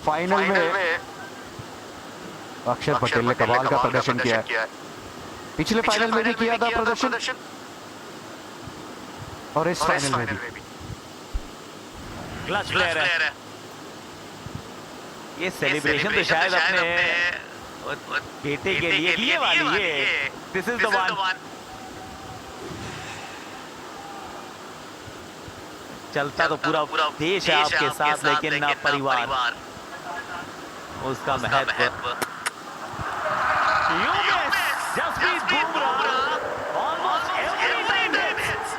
फाइनल में अक्षर पटेल ने कमाल का प्रदर्शन किया है, पिछले फाइनल में भी किया था प्रदर्शन, और इस फाइनल में भी। क्लच प्लेयर है ये, सेलिब्रेशन तो शायद अपने बेटे के लिए ये वाली है, दिस इज द वन। चलता तो पूरा देश है आपके साथ, लेकिन ना परिवार, उसका महत्व। Jasprit Bumrah almost every time hits,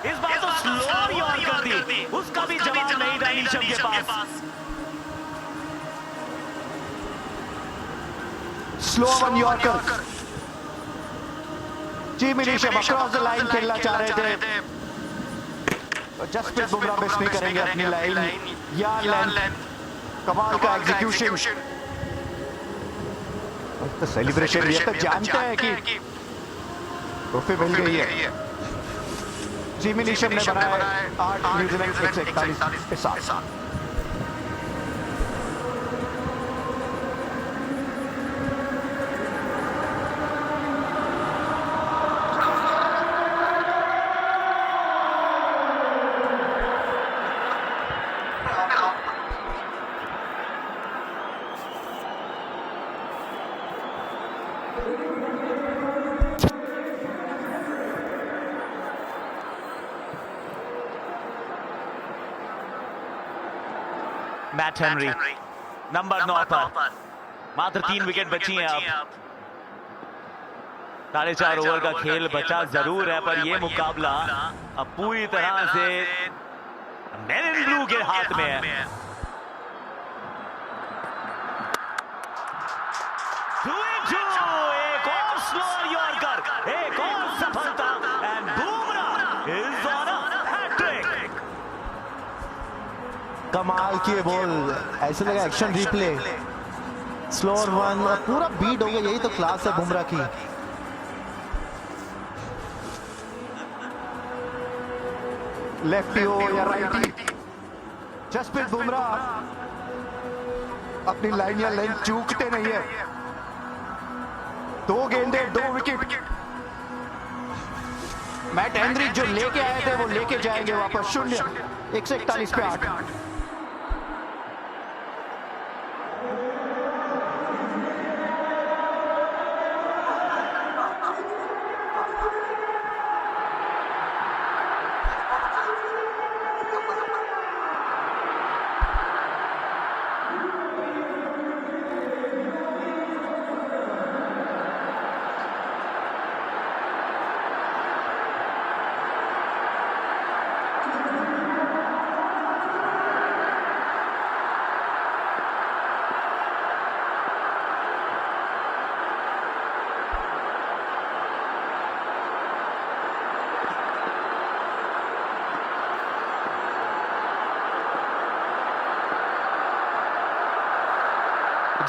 इस बार तो स्लो यॉर्कर थी, उसका भी जवाब नहीं था नीशम के पास। Slow one yorker, Jimmy Neesham across the line खेलना चाह रहे थे, जसप्रीत बुमराह मिस नहीं करेंगे अपनी लाइन या लेंथ। कमाल का एग्जीक्यूशन, तो सेलिब्रेशन ये तो जानते हैं कि ट्रॉफी मिल गई है। जिमी नीशम ने बनाया 8 न्यूजीलैंड 141 के साथ। मैट हेनरी नंबर 9 पर। मात्र 3 विकेट बची हैं अब। 4.5 ओवर का खेल बचा जरूर है, पर यह मुकाबला अब पूरी तरह से मैन इन ब्लू के हाथ में है। एक और स्लो यॉर्कर, एक और सफलता, and Bumrah is on a hattrick. कमाल किए बॉल, ऐसे लगा एक्शन रिप्ले, स्लोअर वन, पूरा बीट हो गया। यही तो क्लास है बुमराह की। लेफ्टी हो या राइटी, जसप्रीत बुमराह अपनी लाइन या लेंथ चूकते नहीं है। 2 गेंदे 2 विकेट। मैट हेनरी जो लेके आए थे वो लेके जाएंगे वापस। 141 पे 8।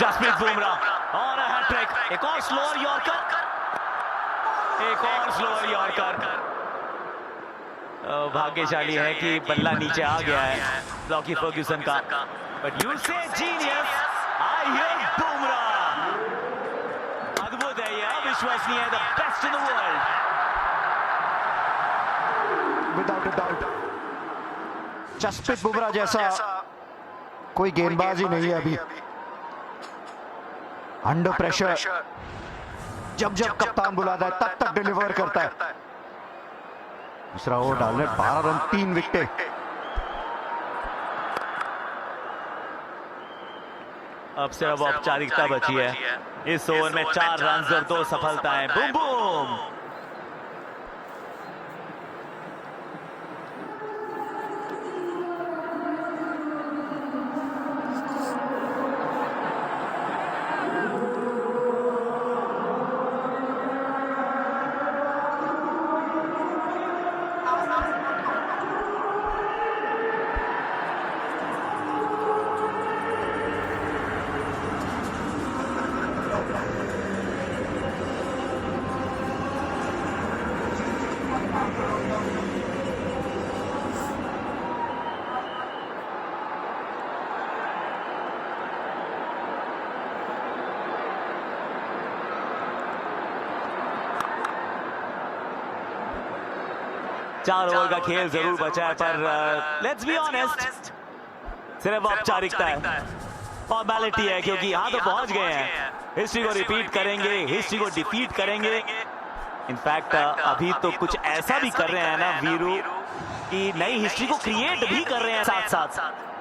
जसप्रीत बुमराह और हैट्रिक। एक और स्लोअर यॉर्कर, एक और स्लोअर यॉर्कर। भाग्यशाली है कि बल्ला नीचे आ गया है लॉकी फर्ग्यूसन का। But you say genius, I hear Bumrah. अद्भुत है ये, अविश्वसनीय है, the best in the world. Without a doubt Jasprit Bumrah जैसा कोई गेंदबाज ही नहीं है अभी। अंडर प्रेशर जब जब कप्तान बुलाता है तब तक डिलीवर करता है। दूसरा ओवर डाल रहे, 12 रन 3 विकेट। अब सिर्फ औपचारिकता बची है। इस ओवर में 4 रन और 2 सफलताएं। Boom boom. चार ओवर का खेल जरूर बचा है, पर लेट्स बी ऑनेस्ट, सिर्फ औपचारिकता है, फॉर्मेलिटी है, क्योंकि यहां तो पहुंच गए हैं। हिस्ट्री को रिपीट करेंगे, हिस्ट्री को डिफीट करेंगे। इनफैक्ट अभी तो कुछ ऐसा भी कर रहे हैं ना वीरू कि नई हिस्ट्री को क्रिएट भी कर रहे हैं साथ साथ।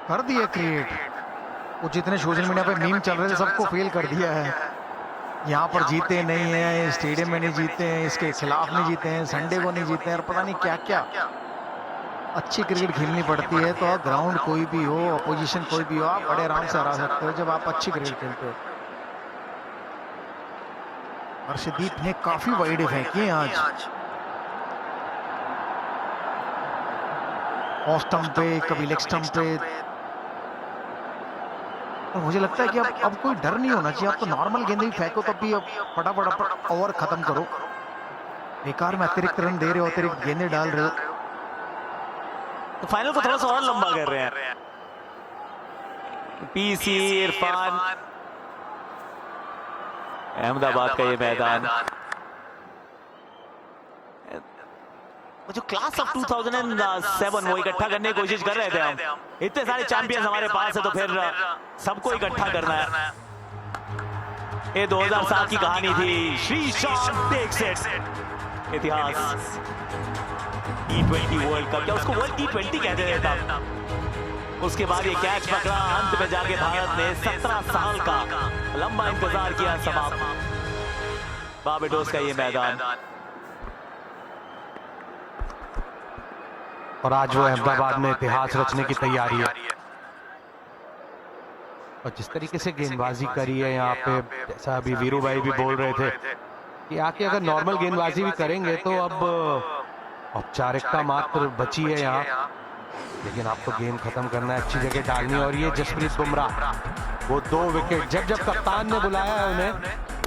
कर दिया क्रिएट। वो जितने सोशल मीडिया पे मीम चल रहे थे सबको फेल कर दिया है। यहाँ पर जीते नहीं है, स्टेडियम में नहीं जीते हैं, इसके खिलाफ नहीं जीते हैं, संडे को नहीं जीते हैं, और पता नहीं क्या क्या। अच्छी क्रिकेट खेलनी पड़ती है तो ग्राउंड कोई भी हो, अपोजिशन कोई भी हो, आप बड़े आराम से हरा सकते हो जब आप अच्छी क्रिकेट खेलते हो। अर्शदीप ने काफी वाइड फेंकी है आज। ऑफ स्टंप पे, कभी लेग स्टंप पे। तो मुझे लगता है कि अब कोई डर नहीं होना चाहिए। आप तो नॉर्मल गेंद ही फेंको तब भी अब फटाफट ओवर खत्म करो। बेकार में अतिरिक्त रन दे रहे हो, अतिरिक्त गेंदें डाल रहे हो, तो फाइनल को थोड़ा सा और लंबा कर रहे हैं। पीसी, इरफान, अहमदाबाद का ये मैदान, जो क्लास ऑफ 2007 वो इकट्ठा करने की कोशिश कर रहे थे हम। इतने सारे चैंपियंस हमारे पास है तो फिर सबको इकट्ठा करना है। ये 2007 की कहानी थी। श्रीशांत दीक्षित, इतिहास T20 वर्ल्ड कप, क्या उसको वर्ल्ड T20 कहते थे तब। उसके बाद ये कैच पकड़ा, अंत में जाके भारत ने 17 साल का लंबा इंतजार किया समाप्त। बारबाडोस का ये मैदान, और आज वो अहमदाबाद में इतिहास रचने की तैयारी है। और जिस तरीके से गेंदबाजी करी है यहाँ पे, जैसा अभी वीरू भाई भी बोल रहे थे कि आके अगर नॉर्मल गेंदबाजी भी करेंगे तो अब औपचारिकता मात्र बची है यहाँ, लेकिन आपको गेंद खत्म करना है, अच्छी जगह डालनी है। और ये जसप्रीत बुमराह, वो 2 विकेट जब कप्तान ने बुलाया है उन्हें,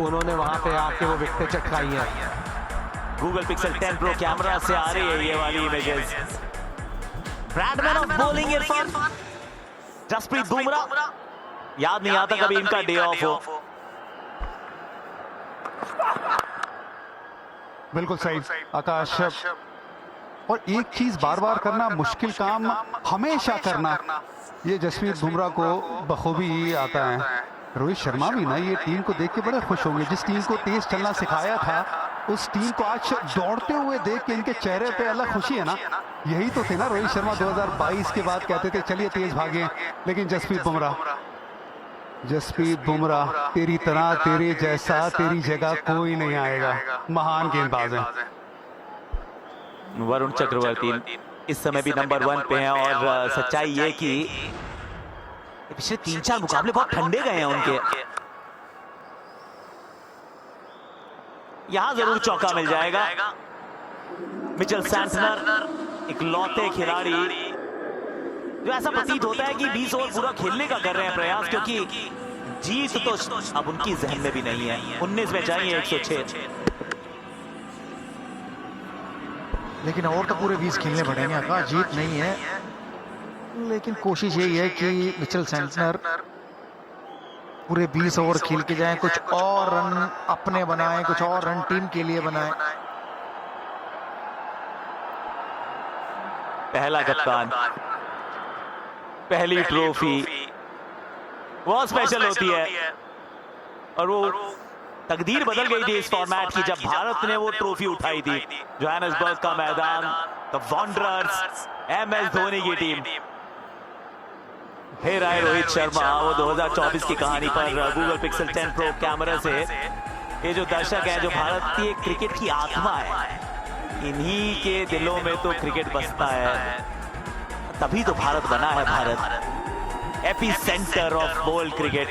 उन्होंने वहां पे आके वो विकेटें चटकाई हैं। गूगल पिक्सल 10 प्रो कैमरा से आ रही है ये वाली images. Bradman of bowling Irfan, Jasprit Bumrah, याद नहीं आता कभी इनका डे ऑफ हो। बिल्कुल सही आकाश। और एक चीज बार बार करना मुश्किल काम, हमेशा करना, ये जसप्रीत बुमराह को बखूबी आता है। रोहित शर्मा भी ना ये टीम को देख के बड़े खुश होंगे। जिस टीम को तेज चलना सिखाया था, उस टीम को आज दौड़ते हुए देख के इनके चेहरे पे अलग खुशी है ना। यही तो थे ना रोहित शर्मा 2022 के बाद कहते थे चलिए तेज भागे, लेकिन जसप्रीत बुमराह तेरी तरह, तेरे जैसा, तेरी जगह कोई नहीं आएगा। महान गेंदबाज है। वरुण चक्रवर्ती इस समय भी नंबर 1 पे हैं, और सच्चाई ये कि पिछले 3-4 मुकाबले बहुत ठंडे गए हैं उनके। यहां जरूर चौका मिल जाएगा। मिचेल सैंटनर एक लौते खिलाड़ी जो ऐसा प्रतीत होता है कि 20 ओवर पूरा खेलने का कर रहे हैं प्रयास, क्योंकि जीत तो अब उनकी जहन में भी नहीं है। 19 में चाहिए 106, लेकिन और तो पूरे 20 खेलने पड़ेंगे आकाश, जीत नहीं है। लेकिन कोशिश यही है कि मिचेल सैंटनर पूरे 20 ओवर खेल के जाएं, कुछ और रन अपने बनाएं, कुछ और रन टीम के लिए बनाएं। पहला कप्तान, पहली ट्रॉफी बहुत स्पेशल होती है, और वो तकदीर बदल गई थी इस फॉर्मेट की जब भारत ने वो ट्रॉफी उठाई थी। जोहान्सबर्ग का मैदान, द वॉन्डरर्स, MS धोनी की टीम। फिर आए रोहित शर्मा, वो 2024 की कहानी पर गूगल पिक्सल 10 प्रो कैमरा से। ये जो दर्शक है, जो भारतीय क्रिकेट की आत्मा है, इन्हीं के दिलों में तो क्रिकेट बसता है, तभी तो भारत बना है। Bharat AP centre of world cricket.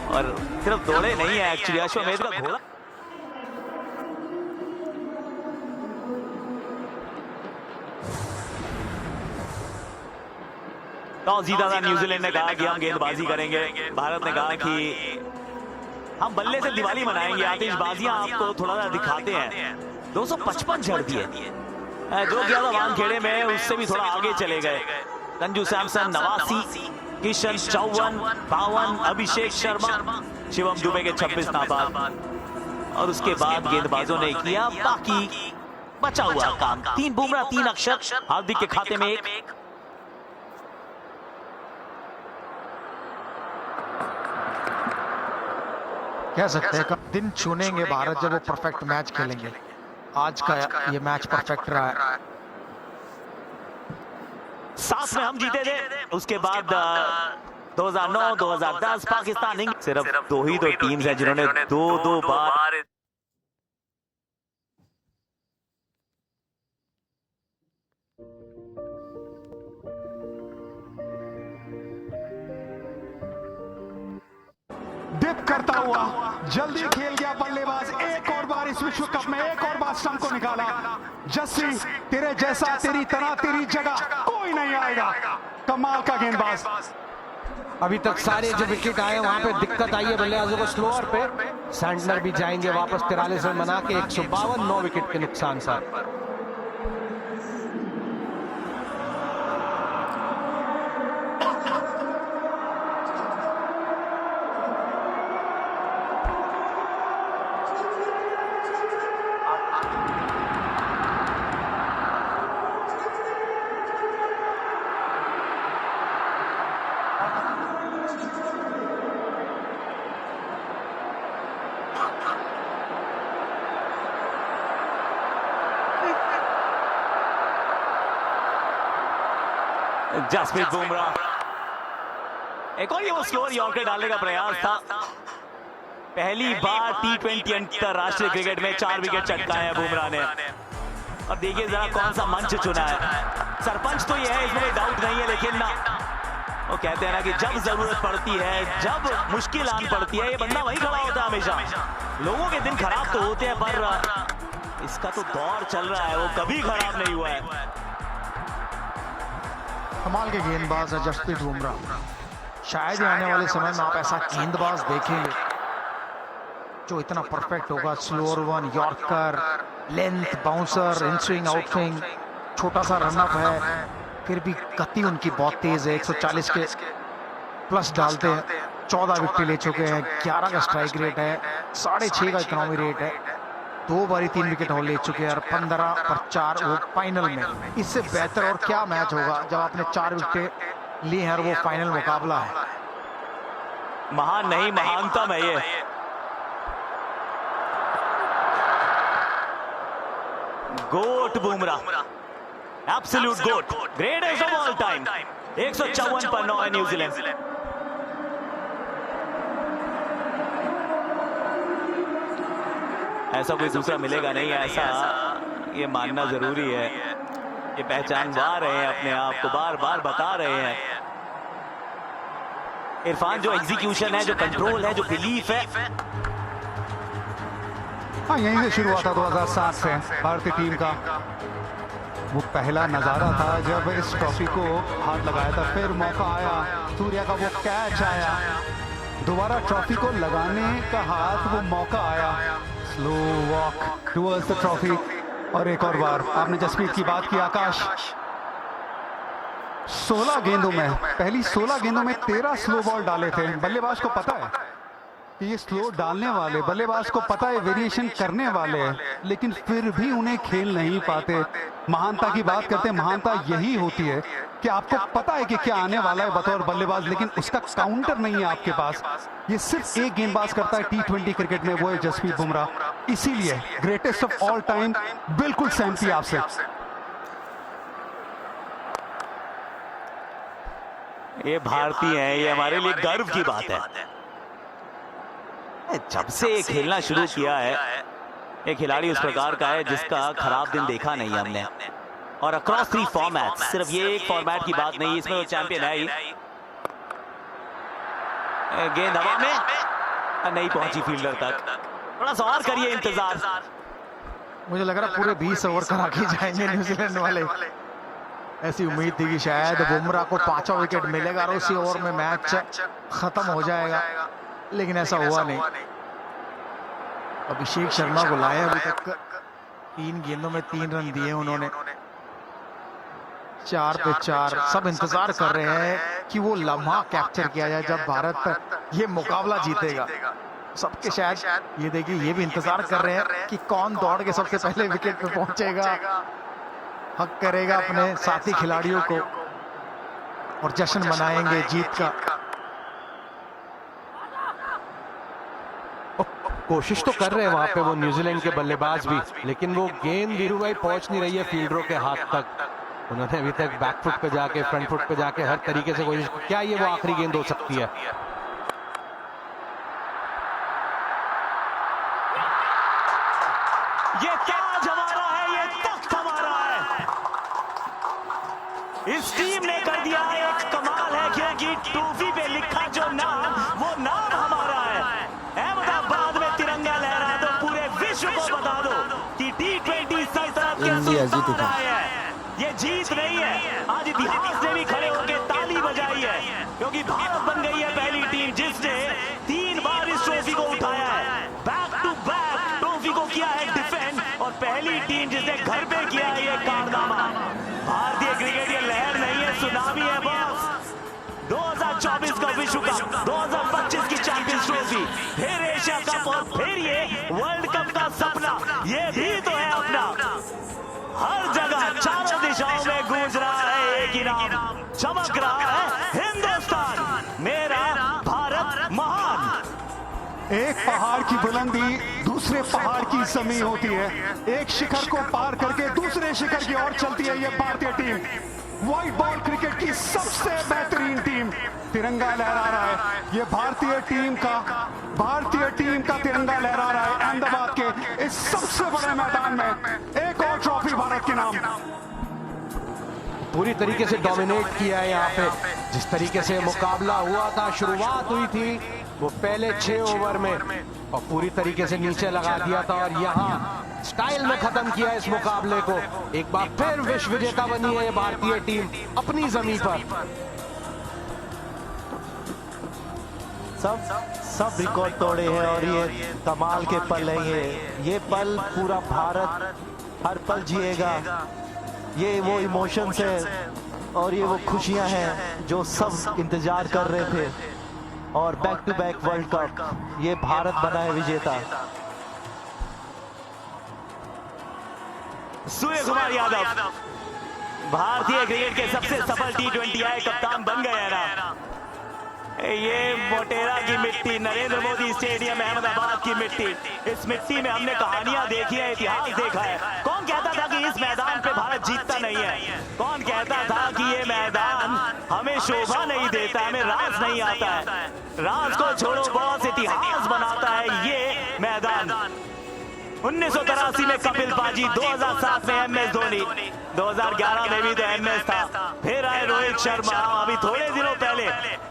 और सिर्फ दौड़े नहीं है एक्चुअली, अश्वमेध का घोड़ा। टॉस जीता था न्यूजीलैंड ने, कहा कि हम गेंदबाजी करेंगे। भारत ने कहा कि हम बल्ले से दिवाली मनाएंगे, आतिशबाजियां आपको थोड़ा सा दिखाते हैं। 255 झड़ दिए, जो किया था वानखेड़े में उससे भी थोड़ा आगे चले गए। संजू सैमसन 89, किशन 54, 52, अभिषेक शर्मा, शिवम दुबे के 26 नाबाद। और उसके बाद गेंदबाजों ने किया बाकी बचा हुआ काम। 3 बुमराह, 3 अक्षर, हार्दिक के खाते में 1। कह सकते हैं दिन चुनेंगे भारत जब वो परफेक्ट मैच खेलेंगे। आज का ये मैच परफेक्ट रहा है। 7 में हम जीते थे, उसके बाद 2009, 2010 पाकिस्तान। सिर्फ 2 ही तो टीम्स हैं जिन्होंने 2-2 बार डिप करता हुआ जल्दी खेल गया बल्लेबाज। एक और बार इस विश्व कप में एक और बार स्टंप को निकाला। जस्सी, तेरे जैसा, तेरी तरह, तेरी जगह कोई नहीं आएगा। कमाल का गेंदबाज। अभी तक सारे जो विकेट आए वहां पे दिक्कत आई है बल्लेबाजों को स्लोअर पे। सैंटनर भी जाएंगे वापस 43 रन बना के 152, 9 विकेट के नुकसान साथ। जसप्रीत बुमराह, एक और ये वो स्लोअर यॉर्कर डालने का प्रयास था। पहली बार T20 अंतरराष्ट्रीय क्रिकेट में 4 विकेट चटकाए हैं बुमराह ने। और देखिए जरा कौन सा मंच चुना है। सरपंच तो ये है, इसमें कोई डाउट नहीं है, लेकिन ना वो कहते हैं ना कि जब जरूरत पड़ती है, जब मुश्किल आन पड़ती है, ये बंदा वही खड़ा होता है हमेशा। लोगों के दिन खराब तो होते हैं, पर इसका तो दौर चल रहा है, वो कभी खराब नहीं हुआ है। कमाल के गेंदबाज है जसप्रीत बुमराह। शायद ही आने वाले समय में आप ऐसा गेंदबाज देखेंगे जो इतना परफेक्ट होगा। Slower one, yorker, length, bouncer, in swing, out swing, छोटा सा रनअप है, फिर भी गति उनकी बहुत तेज है। 140 के प्लस डालते हैं। 14 विकेट ले चुके हैं, 11 का स्ट्राइक रेट है, 6.5 का इकोनॉमी रेट है, 2 बारी 3 विकेट और ले चुके हैं, और 15 पर 4 वो फाइनल में। इससे बेहतर और क्या मैच होगा जब आपने 4 विकेट लिए हैं और वो फाइनल मुकाबला है। महान नहीं, महानतम है ये। GOAT Bumrah, absolute GOAT, greatest of all time. 154 पर 9 है न्यूजीलैंड। ऐसा कोई दूसरा मिलेगा नहीं, ऐसा ये मानना जरूरी है। ये पहचानवा रहे हैं अपने आप को, बार बार बता रहे हैं। इरफान, जो एग्जीक्यूशन है, जो कंट्रोल है, जो बिलीफ है, हाँ यहीं से शुरू हुआ था 2007 से भारतीय टीम का। वो पहला नजारा था जब इस ट्रॉफी को हाथ लगाया था, फिर मौका आया, सूर्या का वो कैच आया, दोबारा ट्रॉफी को लगाने का हाथ, वो मौका आया, slow walk towards the trophy. और एक और बार आपने जसप्रीत की बात की, आकाश, 16 गेंदों में, पहली 16 गेंदों में 13 स्लो बॉल डाले थे। बल्लेबाज को पता है कि ये स्लो डालने वाले, बल्लेबाज को पता है वेरिएशन करने वाले हैं, लेकिन फिर भी उन्हें खेल नहीं पाते। महानता की बात करते हैं, महानता यही होती है कि आपको पता है कि क्या आने वाला है बतौर बल्लेबाज, लेकिन उसका काउंटर नहीं है आपके पास। ये सिर्फ एक गेंदबाज करता है T20 क्रिकेट में, वो है जसप्रीत बुमराह। इसीलिए ग्रेटेस्ट ऑफ ऑल टाइम, बिल्कुल सहमति आपसे। ये भारतीय है, ये हमारे लिए गर्व की बात है। जब से खेलना शुरू किया है, एक खिलाड़ी उस प्रकार का है जिसका खराब दिन देखा नहीं हमने। और अक्रॉस 3 फॉर्मेट, सिर्फ ये एक फॉर्मेट की बात नहीं, इसमें वो चैंपियन है ही। गेंद हवा में नहीं पहुंची फील्डर तक, थोड़ा सा और करिए इंतजार। मुझे लग रहा पूरे 20 ओवर करा के जाएंगे न्यूजीलैंड वाले। ऐसी उम्मीद थी कि शायद बुमराह को 5वां विकेट मिलेगा और उसी ओवर में मैच खत्म हो जाएगा, लेकिन ऐसा हुआ नहीं। अभिषेक शर्मा को लाया, अभी तक 3 गेंदों में 3 रन दिए उन्होंने, 4 पे 4। सब इंतजार कर रहे हैं कि वो लम्हा कैप्चर किया जाए जब भारत ये मुकाबला जीतेगा। सबके शायद ये देखिए, ये भी इंतजार कर रहे हैं कि कौन दौड़ के सबसे पहले विकेट पे पहुंचेगा, हक करेगा अपने साथी खिलाड़ियों को, और जश्न मनाएंगे जीत का। कोशिश तो कर रहे हैं वहां पे वो न्यूजीलैंड के बल्लेबाज भी, लेकिन वो गेंद वीरू भाई पहुंच नहीं रही है फील्डरों के हाथ तक। उन्होंने अभी तक बैक फुट पे जाके, फ्रंट फुट पे जाके हर तरीके से कोशिश, क्या ये वो आखिरी गेंद हो सकती है? ये ताज हमारा है, ये तख्त हमारा है। इस टीम ने कर दिया एक कमाल है, क्योंकि ट्रॉफी पे लिखा जो नाम, वो नाम हमारा है। अहमदाबाद में तिरंगा लहरा दो, पूरे विश्व को बता दो कि T20 सल्तनत के सुल्तान आए हैं। ये जीत नहीं है, आज इतिहास ने भी खड़े होकर ताली बजाई है, क्योंकि भारत बन गई है पहली टीम जिसने 3 बार इस ट्रॉफी को उठाया है। बैक टू बैक ट्रॉफी को किया है डिफेंड, और पहली टीम जिसने घर पे किया है ये कारनामा। भारतीय क्रिकेट ये लहर नहीं है, सुनामी है बॉस। 2024 का विश्व कप, 2025 की चैंपियंस ट्रॉफी, फिर एशिया कप, और फिर ये वर्ल्ड कप का सपना, ये भी तो है अपना। हर जगह चारों दिशाओं में गूंज रहा है एक ही नाम, चमक रहा है हिंदुस्तान, मेरा भारत महान। एक पहाड़ की बुलंदी दूसरे पहाड़ की जमीन होती है, एक शिखर को पार करके दूसरे शिखर की ओर चलती है ये भारतीय टीम। व्हाइट बॉल क्रिकेट की सबसे बेहतरीन टीम तिरंगा लहरा रहा है। ये भारतीय टीम का तिरंगा लहरा रहा है अहमदाबाद के इस सबसे बड़े मैदान में। एक और ट्रॉफी भारत के नाम। पूरी तरीके से डोमिनेट किया है यहाँ पे। जिस तरीके से मुकाबला हुआ था, शुरुआत हुई थी वो पहले 6 ओवर में और पूरी तरीके से नीचे लगा दिया था और यहाँ स्टाइल में खत्म किया इस मुकाबले को। एक बार फिर विश्व विजेता बनी है ये भारतीय टीम अपनी जमीन पर। सब रिकॉर्ड तोड़े हैं और ये कमाल के पल हैं। ये पल पूरा भारत हर पल जिएगा। ये वो इमोशंस है और ये वो खुशियां हैं जो सब इंतजार कर रहे थे। और back to back world cup ये भारत बना है विजेता। सूर्य कुमार यादव भारतीय क्रिकेट के सबसे सफल T20 आए कप्तान बन गए हैं ना। ये मोटेरा की मिट्टी, नरेंद्र मोदी स्टेडियम अहमदाबाद की मिट्टी, इस मिट्टी में हमने कहानियां देखी है, इतिहास देखा है। कौन कहता था कि इस मैदान पे भारत जीतता नहीं है? कौन कहता था कि ये मैदान हमें शोभा नहीं देता, हमें राज नहीं आता है? राज को छोड़ो, बॉस इतिहास बनाता है ये मैदान। 1983 में कपिल पाजी, 2007 में MS धोनी, 2011 में भी तो MS था, फिर आए रोहित शर्मा, अभी थोड़े दिनों पहले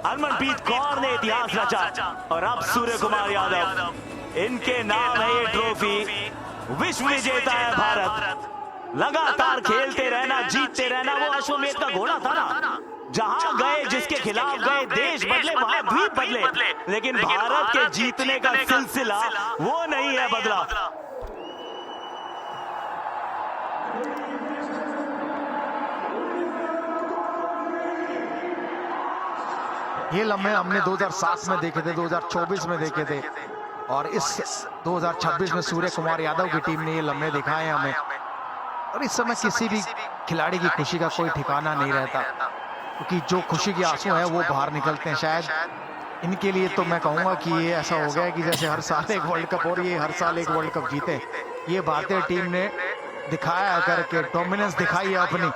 हरमनप्रीत कौर ने इतिहास रचा और अब सूर्य कुमार यादव। इनके नाम है ये ट्रॉफी। विश्व विजेता है भारत। लगातार खेलते रहना, जीतते रहना। वो अश्वमेध का घोड़ा था ना, जहां गए, जिसके खिलाफ गए, देश बदले, वहां द्वीप बदले, लेकिन भारत के जीतने का सिलसिला वो नहीं है बदला। ये लम्हे हमने 2007 में देखे थे, 2024 में देखे थे और इस 2026 में सूर्य कुमार यादव की टीम ने ये लम्हे दिखाए हमें। और इस समय किसी भी खिलाड़ी की खुशी का कोई ठिकाना नहीं रहता, क्योंकि जो खुशी के आंसू हैं वो बाहर निकलते हैं। शायद इनके लिए तो मैं कहूँगा कि ये ऐसा हो गया है कि जैसे हर साल एक वर्ल्ड कप और ये हर साल एक वर्ल्ड कप जीते। ये भारतीय टीम ने दिखाया करके डोमिनेंस दिखाई है अपनी।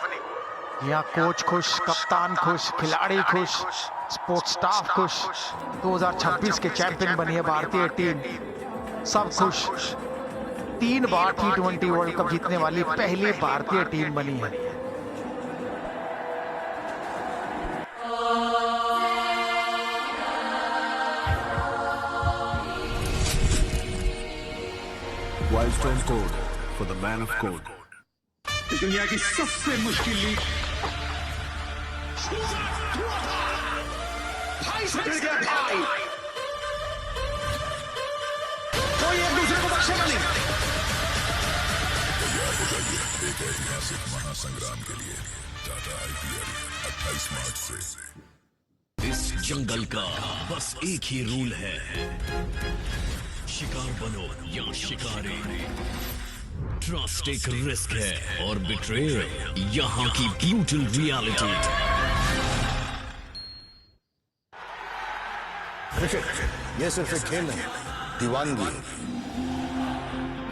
यहाँ कोच खुश, कप्तान खुश, खिलाड़ी खुश, स्पोर्ट्स स्टाफ खुश। 2026 के चैंपियन बनी है भारतीय टीम, सब खुश। 3 बार T20 वर्ल्ड कप जीतने वाली पहली भारतीय टीम बनी है। Wildstone Code for the man of code. दुनिया की सबसे मुश्किल लीग कोई एक दूसरे को बख्शेगा नहीं। एक ऐतिहासिक महासंग्राम के लिए टाटा IPL 28 मार्च से। इस जंगल का बस एक ही रूल है, शिकार बनो या शिकारी। ट्रस्ट एक रिस्क है और बिट्रेयल यहाँ की ब्रूटल रियलिटी। क्रिकेट ये सिर्फ एक खेल नहीं, दीवानगी।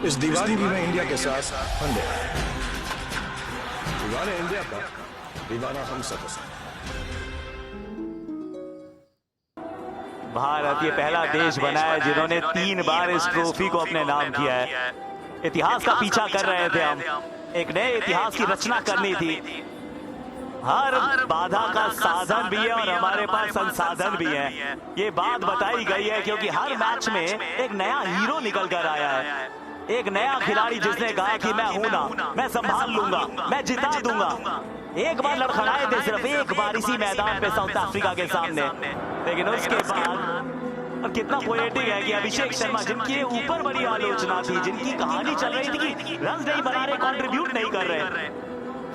इस दीवानगी में इंडिया के साथ फंडे। दीवाने इंडिया का, दीवाना हम सब। भारत ये पहला देश बना है जिन्होंने 3 बार इस ट्रॉफी को अपने नाम किया है। इतिहास का पीछा कर रहे थे हम, एक नए इतिहास की रचना करनी थी। हर बाधा का साधन भी है और हमारे पास संसाधन भी है, ये बात बताई गई है, क्योंकि हर मैच में एक नया हीरो निकल कर आया है। एक नया खिलाड़ी जिसने कहा कि मैं हूं ना, मैं संभाल लूंगा, मैं जिता दूंगा। एक बार लड़खड़ाए थे सिर्फ एक बार इसी मैदान पे साउथ अफ्रीका के सामने, लेकिन उसके बाद और कितना पोएटिक है कि अभिषेक शर्मा, जिनकी ऊपर बड़ी आलोचना थी, जिनकी कहानी चल रही थी कि रन नहीं बना रहे, कंट्रीब्यूट नहीं कर रहे,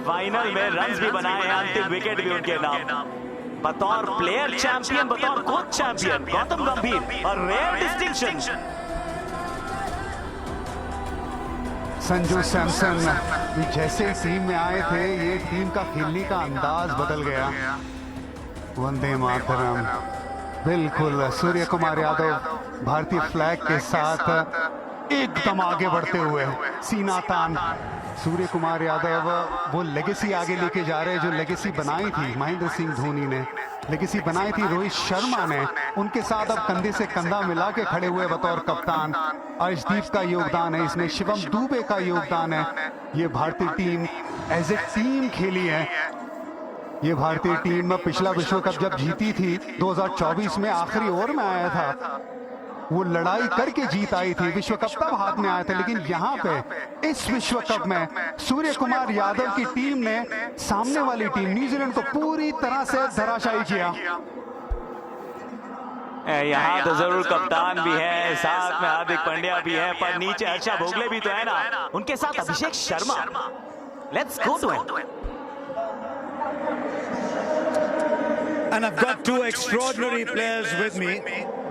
फाइनल में रन भी बनाए, अंतिम विकेट भी उनके नाम। बतौर प्लेयर चैंपियन, बतौर कोच चैंपियन गौतम गंभीर और रेयर डिस्टिंक्शन। संजू सैमसन भी जैसे टीम में आए थे, ये टीम का खेलने का अंदाज बदल गया। वंदे मातरम, बिल्कुल सूर्य कुमार यादव भारतीय फ्लैग के साथ एकदम आगे बढ़ते हुए सीना तान सूर्य कुमार यादव वो लेगेसी आगे लेके जा रहे हैं जो लेगेसी बनाई थी महेंद्र सिंह धोनी ने, लेगेसी बनाई थी रोहित शर्मा ने। उनके साथ अब कंधे से कंधा मिला के खड़े हुए बतौर कप्तान अर्शदीप का योगदान है इसमें, शिवम दुबे का योगदान है। ये भारतीय टीम एज ए टीम खेली है। ये भारतीय टीम पिछला विश्व कप जब जीती थी 2024 में आखिरी ओवर में आया था, वो लड़ाई करके जीत आई थी। विश्व कप तब हाथ में आया था, लेकिन यहाँ पे इस विश्व कप में सूर्य कुमार यादव की टीम ने सामने वाली टीम न्यूजीलैंड को पूरी तरह से धराशायी किया। यहाँ तो जरूर कप्तान भी है, साथ में हार्दिक पांड्या भी है, पर नीचे हर्षा भोगले भी तो है ना, उनके साथ Abhishek Sharma. Let's go to it. And I've got two extraordinary players with me,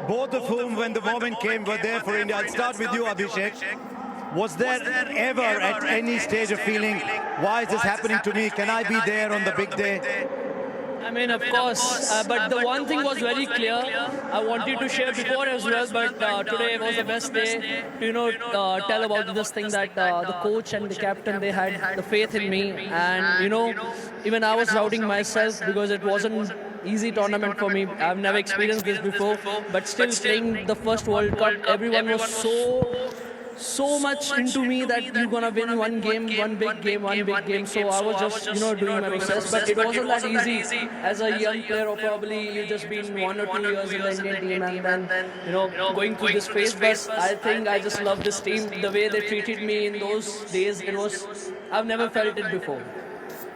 both of whom, when the moment came, were there for India. I'll start with you, Abhishek. Was there ever at any stage of feeling, why is this happening to me? Can I be there on the big day? I mean, of course, but the one thing was very clear. I wanted to share before as well, but today was the best day to, tell about this thing that the coach and the captain, they had the faith in me. And, even I was doubting myself because it wasn't easy tournament for me. I've never experienced this before, but still playing the first World Cup, everyone was so much into me that you're gonna win one game, one big game. So I was just, doing my process, but it wasn't that easy. As a young player, or probably you've just been 1 or 2 years in the Indian team, and then, going through this phase. But I think I just love this team. The way they treated me in those days, I've never felt it before.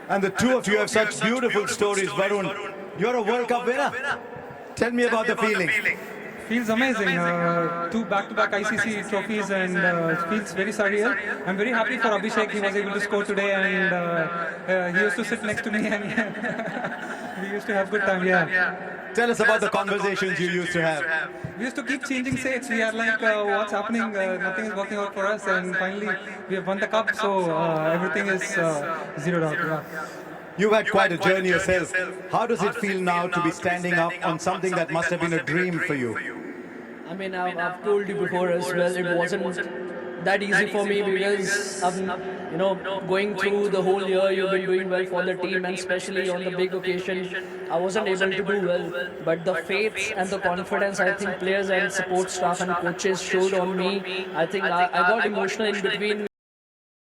And the two of you have such beautiful stories. Varun, you're a World Cup winner. Tell me about the feeling. Feels amazing. 2 back-to-back ICC trophies, and it feels very surreal. I'm very happy for Abhishek. He was able to score today, and he used to sit next to me, and we used to have good time. Yeah. Tell us about the conversations you used to have. We used to keep changing sets. We are like, what's happening? Nothing is working out for us, and finally we have won the cup, so everything is zeroed out. Yeah. You've had quite a journey yourself. How does it feel now to be standing up on something that must have been a dream for you? I mean, I've told you before as well, it wasn't that easy for me because going through the whole year, you've been doing well for the team, and especially on the big occasion, I wasn't able to do well. But the faith and the confidence I think players and support staff and coaches showed on me, I think I got emotional in between.